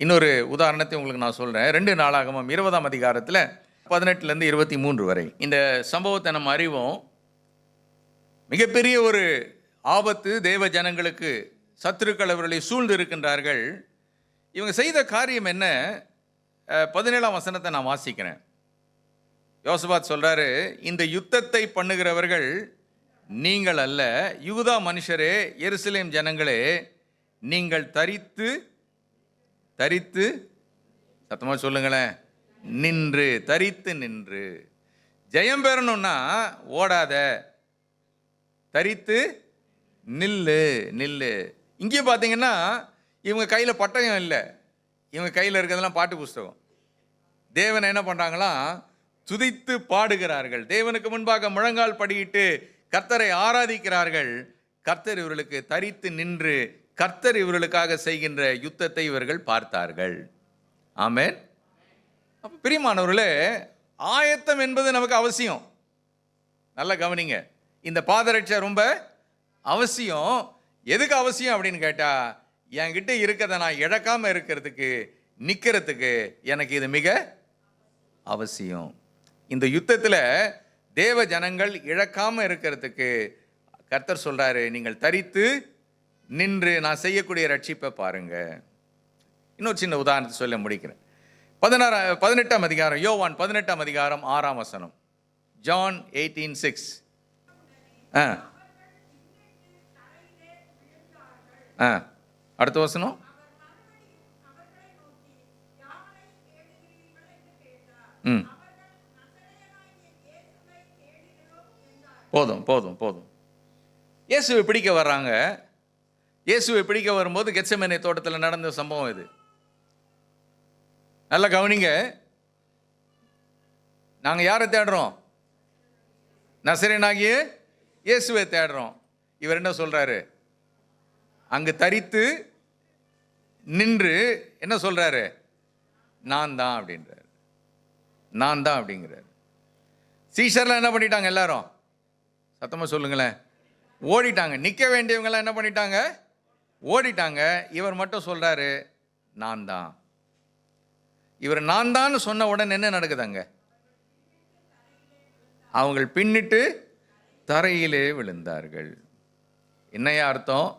இன்னொரு உதாரணத்தை உங்களுக்கு நான் சொல்கிறேன். 2 நாளாகமம் 20ஆம் அதிகாரத்தில் 18 23 வரை இந்த சம்பவத்தை நம்ம அறிவோம். மிகப்பெரிய ஒரு ஆபத்து தேவ ஜனங்களுக்கு சத்துருக்கள் அவர்களை சூழ்ந்து இருக்கின்றார்கள். இவங்க செய்த காரியம் என்ன? 17ஆம் வசனத்தை நான் வாசிக்கிறேன். யோசபாத் சொல்றாரு, இந்த யுத்தத்தை பண்ணுகிறவர்கள் நீங்கள் அல்ல, யூதா மனுஷரே, எருசலேம் ஜனங்களே, நீங்கள் தரித்து சத்தமா சொல்லுங்களேன், நின்று, தரித்து நின்று. ஜெயம் பெறணும்னா ஓடாத, தரித்து நில்லு. இங்கே பார்த்தீங்கன்னா இவங்க கையில் பட்டயம் இல்லை, இவங்க கையில் இருக்கிறதெல்லாம் பாட்டு புஸ்தகம். தேவனை என்ன பண்ணுறாங்களாம்? துதித்து பாடுகிறார்கள். தேவனுக்கு முன்பாக முழங்கால் படியிட்டு கர்த்தரை ஆராதிக்கிறார்கள். கர்த்தர் இவர்களுக்கு தரித்து நின்று கர்த்தர் இவர்களுக்காக செய்கின்ற யுத்தத்தை இவர்கள் பார்த்தார்கள். ஆமென். அப்போ பிரியமானவர்களே, ஆயத்தம் என்பது நமக்கு அவசியம். நல்லா கவனிங்க, இந்த பாதரட்சை ரொம்ப அவசியம். எதுக்கு அவசியம் அப்படின்னு கேட்டால், என்கிட்ட இருக்கிறத நான் இழக்காமல் இருக்கிறதுக்கு, நிற்கிறதுக்கு எனக்கு இது மிக அவசியம். இந்த யுத்தத்தில் தேவ ஜனங்கள் இழக்காமல் இருக்கிறதுக்கு கர்த்தர் சொல்கிறாரு, நீங்கள் தரித்து நின்று நான் செய்யக்கூடிய ரட்சிப்பை பாருங்க. இன்னொரு சின்ன உதாரணத்தை சொல்ல முடிக்கிறேன். 18ஆம் அதிகாரம், யோவான் 18ஆம் அதிகாரம் 6ஆம் வசனம். ஜான் 18:6. அடுத்த வசனம். போதும். இயேசுவை பிடிக்க வர்றாங்க. இயேசுவை பிடிக்க வரும்போது கெத்செமனே தோட்டத்தில் நடந்த சம்பவம் இது. நல்லா கவனிங்க. நாங்கள் யாரை தேடுறோம்? நசரேயனாகிய இயேசுவை தேடுறோம். இவர் என்ன சொல்றாரு? அங்கு தரித்து நின்று என்ன சொல்றாரு? நான் தான் அப்படின்றாரு. சீஷர்லாம் என்ன பண்ணிட்டாங்க? எல்லாரும் சத்தமாக சொல்லுங்களேன், ஓடிட்டாங்க. நிற்க வேண்டியவங்களாம் என்ன பண்ணிட்டாங்க? ஓடிட்டாங்க. இவர் மட்டும் சொல்றாரு, நான் தான். இவர் நான் தான் சொன்ன உடனே என்ன நடக்குதாங்க? அவங்க பின்னிட்டு தரையிலே விழுந்தார்கள். என்னையா அர்த்தம்?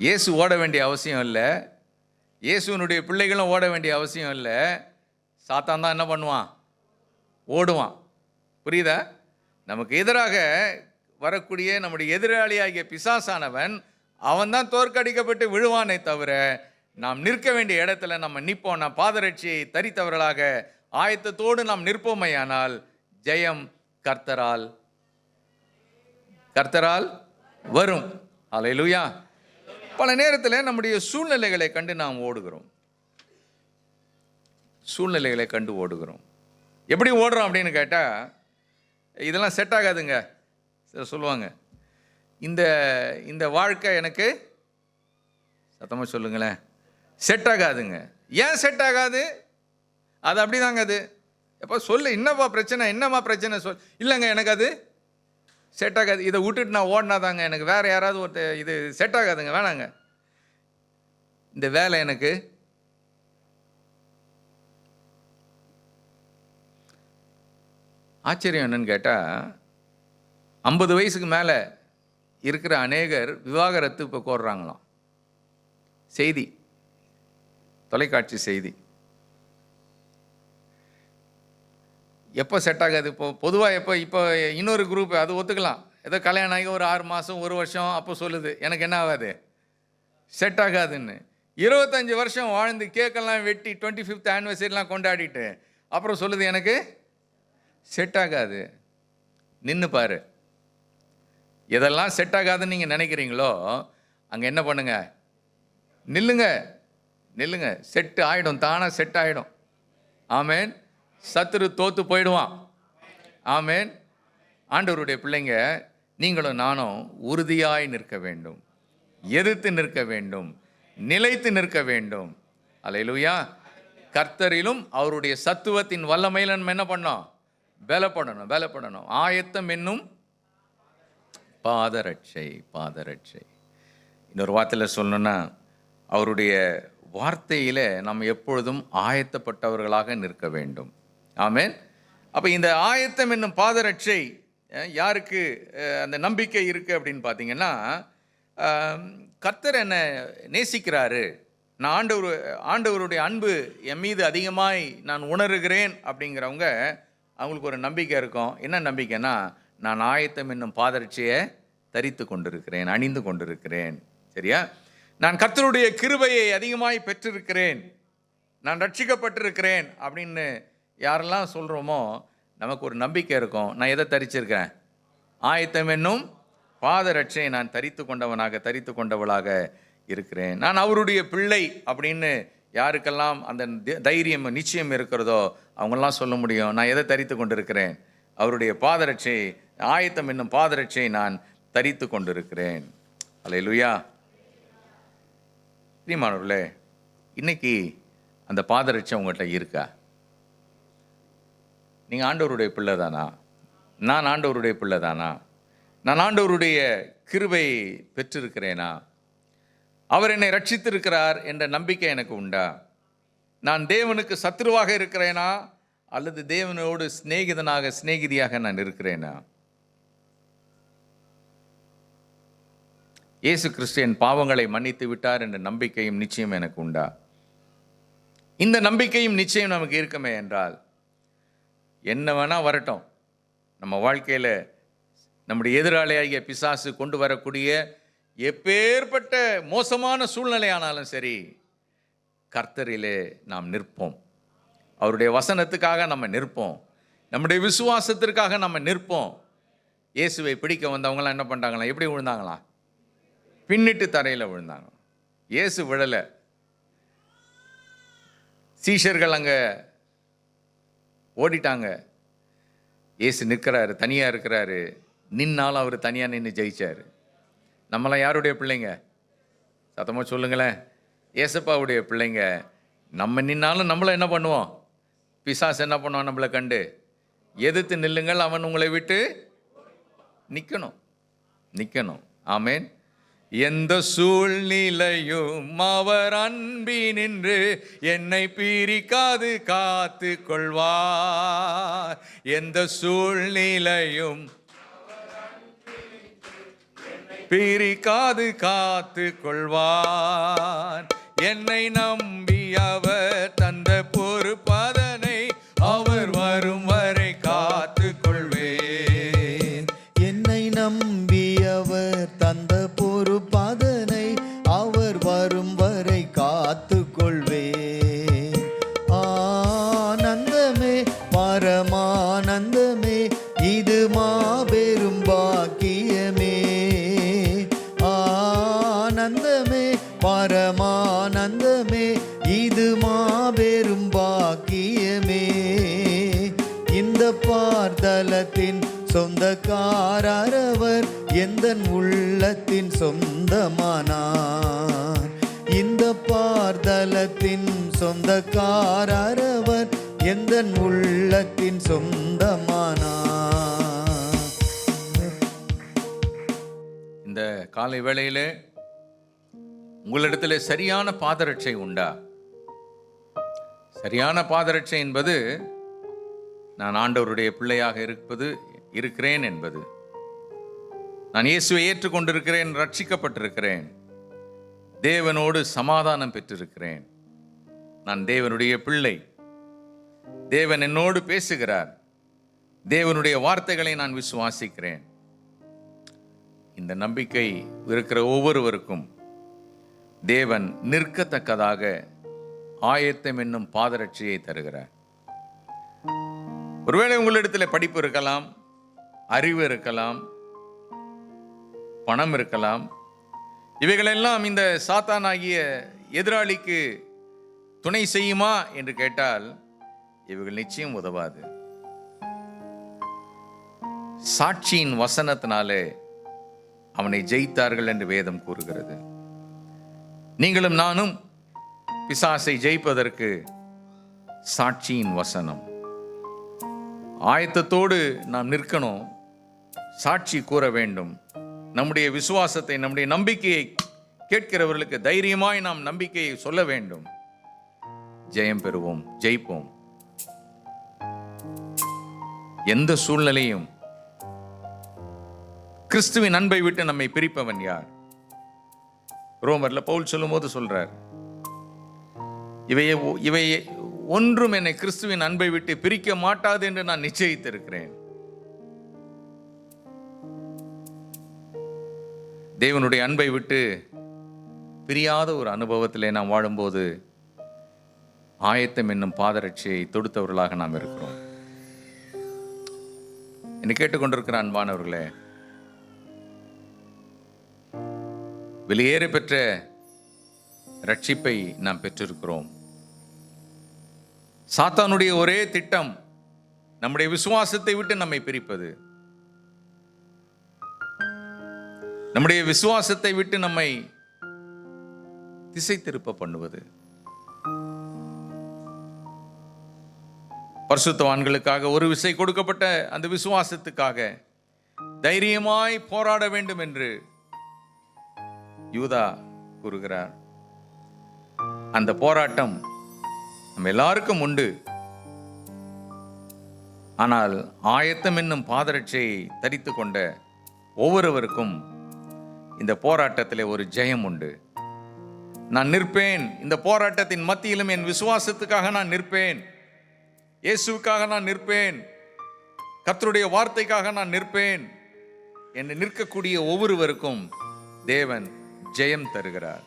இயேசு ஓட வேண்டிய அவசியம் இல்லை, இயேசுனுடைய பிள்ளைகளும் ஓட வேண்டிய அவசியம் இல்லை. சாத்தான் தான் என்ன பண்ணுவான்? ஓடுவான். புரியுதா? நமக்கு எதிராக வரக்கூடிய நம்முடைய எதிராளியாகிய பிசாசானவன் அவன் தான் தோற்கடிக்கப்பட்டு விழுவானே தவிர, நாம் நிற்க வேண்டிய இடத்துல நம்ம நிற்போம். நாம் பாதரட்சியை தரித்தவர்களாக ஆயத்தத்தோடு நாம் நிற்போமையானால் ஜெயம் கர்த்தரால் வரும். அல்லேலூயா. பல நேரத்தில் நம்முடைய சூழ்நிலைகளை கண்டு நாம் ஓடுகிறோம். எப்படி ஓடுறோம் அப்படின்னு கேட்டால், இதெல்லாம் செட் ஆகாதுங்க சொல்லுவாங்க. இந்த வாழ்க்கை எனக்கு, சத்தமாக சொல்லுங்களேன், செட் ஆகாதுங்க. ஏன் செட் ஆகாது? அது அப்படி தாங்க. அது எப்போ சொல்லு, என்னம்மா பிரச்சனை சொல். இல்லைங்க, எனக்கு அது செட் ஆகாது. இதை விட்டுட்டு நான் ஓடினாதாங்க எனக்கு வேறு யாராவது ஒருத்தர், இது செட் ஆகாதுங்க, வேணாங்க. இந்த வேலை எனக்கு ஆச்சரியம் என்னன்னு கேட்டால், 50 வயசுக்கு மேலே இருக்கிற அநேகர் விவாகரத்து இப்போ கோர்றாங்களாம். செய்தி, தொலைக்காட்சி செய்தி. எப்போ செட் ஆகாது? பொதுவாக இப்போ இன்னொரு குரூப் அது ஒத்துக்கலாம். ஏதோ கல்யாணம் ஆகி ஒரு 6 மாதம் 1 வருஷம் அப்போ சொல்லுது எனக்கு என்ன ஆகாது, செட் ஆகாதுன்னு. 25 வருஷம் வாழ்ந்து கேக்கெல்லாம் வெட்டி 25th ஆனிவர்சரிலாம் கொண்டாடிட்டு அப்புறம் சொல்லுது எனக்கு செட் ஆகாது. நின்று பாரு. எதெல்லாம் செட் ஆகாதுன்னு நீங்கள் நினைக்கிறீங்களோ அங்கே என்ன பண்ணுங்க? நில்லுங்க. செட்டு ஆகிடும், தானாக செட் ஆகிடும். ஆமேன். சத்துரு தோத்து போயிடுவான். ஆமேன். ஆண்டவருடைய பிள்ளைங்க, நீங்களும் நானும் உறுதியாய் நிற்க வேண்டும், எதிர்த்து நிற்க வேண்டும், நிலைத்து நிற்க வேண்டும். அல்லேலூயா. கர்த்தரிலும் அவருடைய சத்துவத்தின் வல்லமையில் நம்ம என்ன பண்ணோம்? பலப்படணும். ஆயத்தம் என்னும் பாதரட்சை. இன்னொரு வார்த்தையில் சொல்லணும்னா, அவருடைய வார்த்தையில் நம்ம எப்பொழுதும் ஆயத்தப்பட்டவர்களாக நிற்க வேண்டும். ஆமேன். அப்போ இந்த ஆயத்தம் என்னும் பாதரட்சை யாருக்கு அந்த நம்பிக்கை இருக்குது அப்படின்னு பார்த்தீங்கன்னா, கர்த்தர் என்னை நேசிக்கிறாரு, நான் ஆண்டவருடைய அன்பு என் மீது அதிகமாய் நான் உணர்கிறேன் அப்படிங்கிறவங்க, அவங்களுக்கு ஒரு நம்பிக்கை இருக்கும். என்ன நம்பிக்கைன்னா, நான் ஆயத்தம் என்னும் பாதரட்சியை தரித்து கொண்டிருக்கிறேன், அணிந்து கொண்டிருக்கிறேன். சரியா? நான் கர்த்தருடைய கிருபையை அதிகமாய் பெற்றிருக்கிறேன், நான் ரட்சிக்கப்பட்டிருக்கிறேன் அப்படின்னு யாரெல்லாம் சொல்கிறோமோ நமக்கு ஒரு நம்பிக்கை இருக்கும். நான் எதை தரிச்சிருக்கிறேன்? ஆயத்தம் என்னும் பாதரட்சையை நான் தரித்து கொண்டவளாக இருக்கிறேன். நான் அவருடைய பிள்ளை அப்படின்னு யாருக்கெல்லாம் அந்த தைரியம் நிச்சயம் இருக்கிறதோ அவங்கெல்லாம் சொல்ல முடியும், நான் எதை தரித்து கொண்டிருக்கிறேன்? அவருடைய பாதரட்சை, ஆயத்தம் என்னும் பாதரட்சையை நான் தரித்து கொண்டிருக்கிறேன். அல்லேலூயா. பிரியமானவர்களே, இன்னைக்கு அந்த பாதரட்சை உங்கள்கிட்ட இருக்கா? நீங்கள் ஆண்டவருடைய பிள்ளை தானா? நான் ஆண்டவருடைய பிள்ளை தானா? நான் ஆண்டவருடைய கிருபை பெற்றிருக்கிறேனா? அவர் என்னை ரட்சித்திருக்கிறார் என்ற நம்பிக்கை எனக்கு உண்டா? நான் தேவனுக்கு சத்துருவாக இருக்கிறேனா அல்லது தேவனோடு சிநேகிதியாக நான் இருக்கிறேனா? இயேசு கிறிஸ்து என் பாவங்களை மன்னித்து விட்டார் என்ற நம்பிக்கையும் நிச்சயம் எனக்கு உண்டா? இந்த நம்பிக்கையும் நிச்சயம் நமக்கு இருக்குமே என்றால், என்ன வேணால் வரட்டும், நம்ம வாழ்க்கையில் நம்முடைய எதிராளியாகிய பிசாசு கொண்டு வரக்கூடிய எப்பேற்பட்ட மோசமான சூழ்நிலையானாலும் சரி, கர்த்தரிலே நாம் நிற்போம். அவருடைய வசனத்துக்காக நம்ம நிற்போம், நம்முடைய விசுவாசத்திற்காக நம்ம நிற்போம். இயேசுவை பிடிக்க வந்தவங்களாம் என்ன பண்ணிட்டாங்களா? எப்படி விழுந்தாங்களாம்? பின்னிட்டு தரையில் விழுந்தாங்க. இயேசு விழலை. சீஷர்கள் அங்கே ஓடிட்டாங்க. இயேசு நிற்கிறாரு, தனியாக இருக்கிறாரு. நின்னாலும் அவர் தனியாக நின்று ஜெயிச்சார். நம்மளாம் யாருடைய பிள்ளைங்க? சத்தமாக சொல்லுங்களேன். ஏசப்பாவுடைய பிள்ளைங்க. நம்ம நின்னாலும் நம்மளை என்ன பண்ணுவோம்? பிசாசு என்ன பண்ணுவான்? நம்மளை கண்டு எதிர்த்து நில்லுங்கள், அவன் உங்களை விட்டு நிற்கணும். ஆமேன். எந்த சூழ்நிலையும் அவர் அன்பினின்று என்னை பிரிக்காது காத்து கொள்வார். எந்த சூழ்நிலையும் பிரிக்காது காத்து கொள்வார். என்னை நம்பி அவர் தந்த பொறுப்பதனை அவர் வரும் வரை காத்து கொள்வேன். என்னை நம்பி அவர் தந்த பொறுப்பதனை அவர் வரும் வரை காத்து கொள்வேன். ஆனந்தமே பரமானந்தமே, இது மாபெரும் பாக்கியமே. ஆனந்தமே பரமானந்தமே, இது மாபெரும் பாக்கியமே. இந்த பார்த்தலத்தின் சொந்தக்காரவர் எந்தன் உள்ளத்தின் சொந்தமானார். இந்த பார்த்தலத்தின் சொந்தக்காரவர் எந்தன் உள்ளத்தின் சொந்தமானார். இந்த காலை வேளையிலே உங்களிடத்தில் சரியான பாதரட்சை உண்டா? சரியான பாதரட்சை என்பது நான் ஆண்டவருடைய பிள்ளையாக இருக்கிறேன் என்பது. நான் இயேசுவை ஏற்றுக்கொண்டிருக்கிறேன், ரட்சிக்கப்பட்டிருக்கிறேன், தேவனோடு சமாதானம் பெற்றிருக்கிறேன், நான் தேவனுடைய பிள்ளை, தேவன் என்னோடு பேசுகிறார், தேவனுடைய வார்த்தைகளை நான் விசுவாசிக்கிறேன். இந்த நம்பிக்கை இருக்கிற ஒவ்வொருவருக்கும் தேவன் நிற்கத்தக்கதாக ஆயத்தம் என்னும் பாதரட்சியை தருகிறார். ஒருவேளை உங்களிடத்தில் படிப்பு இருக்கலாம், அறிவு இருக்கலாம், பணம் இருக்கலாம். இவைகளெல்லாம் இந்த சாத்தானாகிய எதிராளிக்கு துணை செய்யுமா என்று கேட்டால் இவைகள் நிச்சயம் உதவாது. சாட்சியின் வசனத்தினாலே அவனை ஜெயித்தார்கள் என்று வேதம் கூறுகிறது. நீங்களும் நானும் பிசாசை ஜெயிப்பதற்கு சாட்சியின் வசனம். ஆயத்தத்தோடு நாம் நிற்கணும், சாட்சி கூற வேண்டும். நம்முடைய விசுவாசத்தை, நம்முடைய நம்பிக்கையை கேட்கிறவர்களுக்கு தைரியமாய் நாம் நம்பிக்கையை சொல்ல வேண்டும். ஜெயம் பெறுவோம், ஜெயிப்போம். எந்த சூழ்நிலையும் கிறிஸ்துவின் அன்பை விட்டு நம்மை பிரிப்பவன் யார்? ரோமர்ல பவுல் சொல்லும்போது சொல்றார், இவை ஒன்றும் என்னை கிறிஸ்துவின் அன்பை விட்டு பிரிக்க மாட்டாது என்று நான் நிச்சயித்திருக்கிறேன். தேவனுடைய அன்பை விட்டு பிரியாத ஒரு அனுபவத்திலே நாம் வாழும்போது ஆயத்தம் என்னும் பாதரட்சியை தொடுத்தவர்களாக நாம் இருக்கிறோம். என்னை கேட்டுக்கொண்டிருக்கிற அன்பானவர்களே, வெளியேற பெற்ற ரட்சிப்பை நாம் பெற்றிருக்கிறோம். சாத்தானுடைய ஒரே திட்டம் நம்முடைய விசுவாசத்தை விட்டு நம்மை பிரிப்பது, நம்முடைய விசுவாசத்தை விட்டு நம்மை திசை திருப்ப பண்ணுவது. பரிசுத்தவான்களுக்காக ஒரு விசை கொடுக்கப்பட்ட அந்த விசுவாசத்துக்காக தைரியமாய் போராட வேண்டும் என்று யூதா கூறுகிறார். அந்த போராட்டம் நம்ம எல்லாருக்கும் உண்டு. ஆனால் ஆயத்தம் என்னும் பாதரட்சியை தரித்து கொண்ட ஒவ்வொருவருக்கும் இந்த போராட்டத்திலே ஒரு ஜெயம் உண்டு. நான் நிற்பேன், இந்த போராட்டத்தின் மத்தியிலும் என் விசுவாசத்துக்காக நான் நிற்பேன், இயேசுவுக்காக நான் நிற்பேன், கர்த்தருடைய வார்த்தைக்காக நான் நிற்பேன் என்று நிற்கக்கூடிய ஒவ்வொருவருக்கும் தேவன் ஜெயம் தருகிறார்.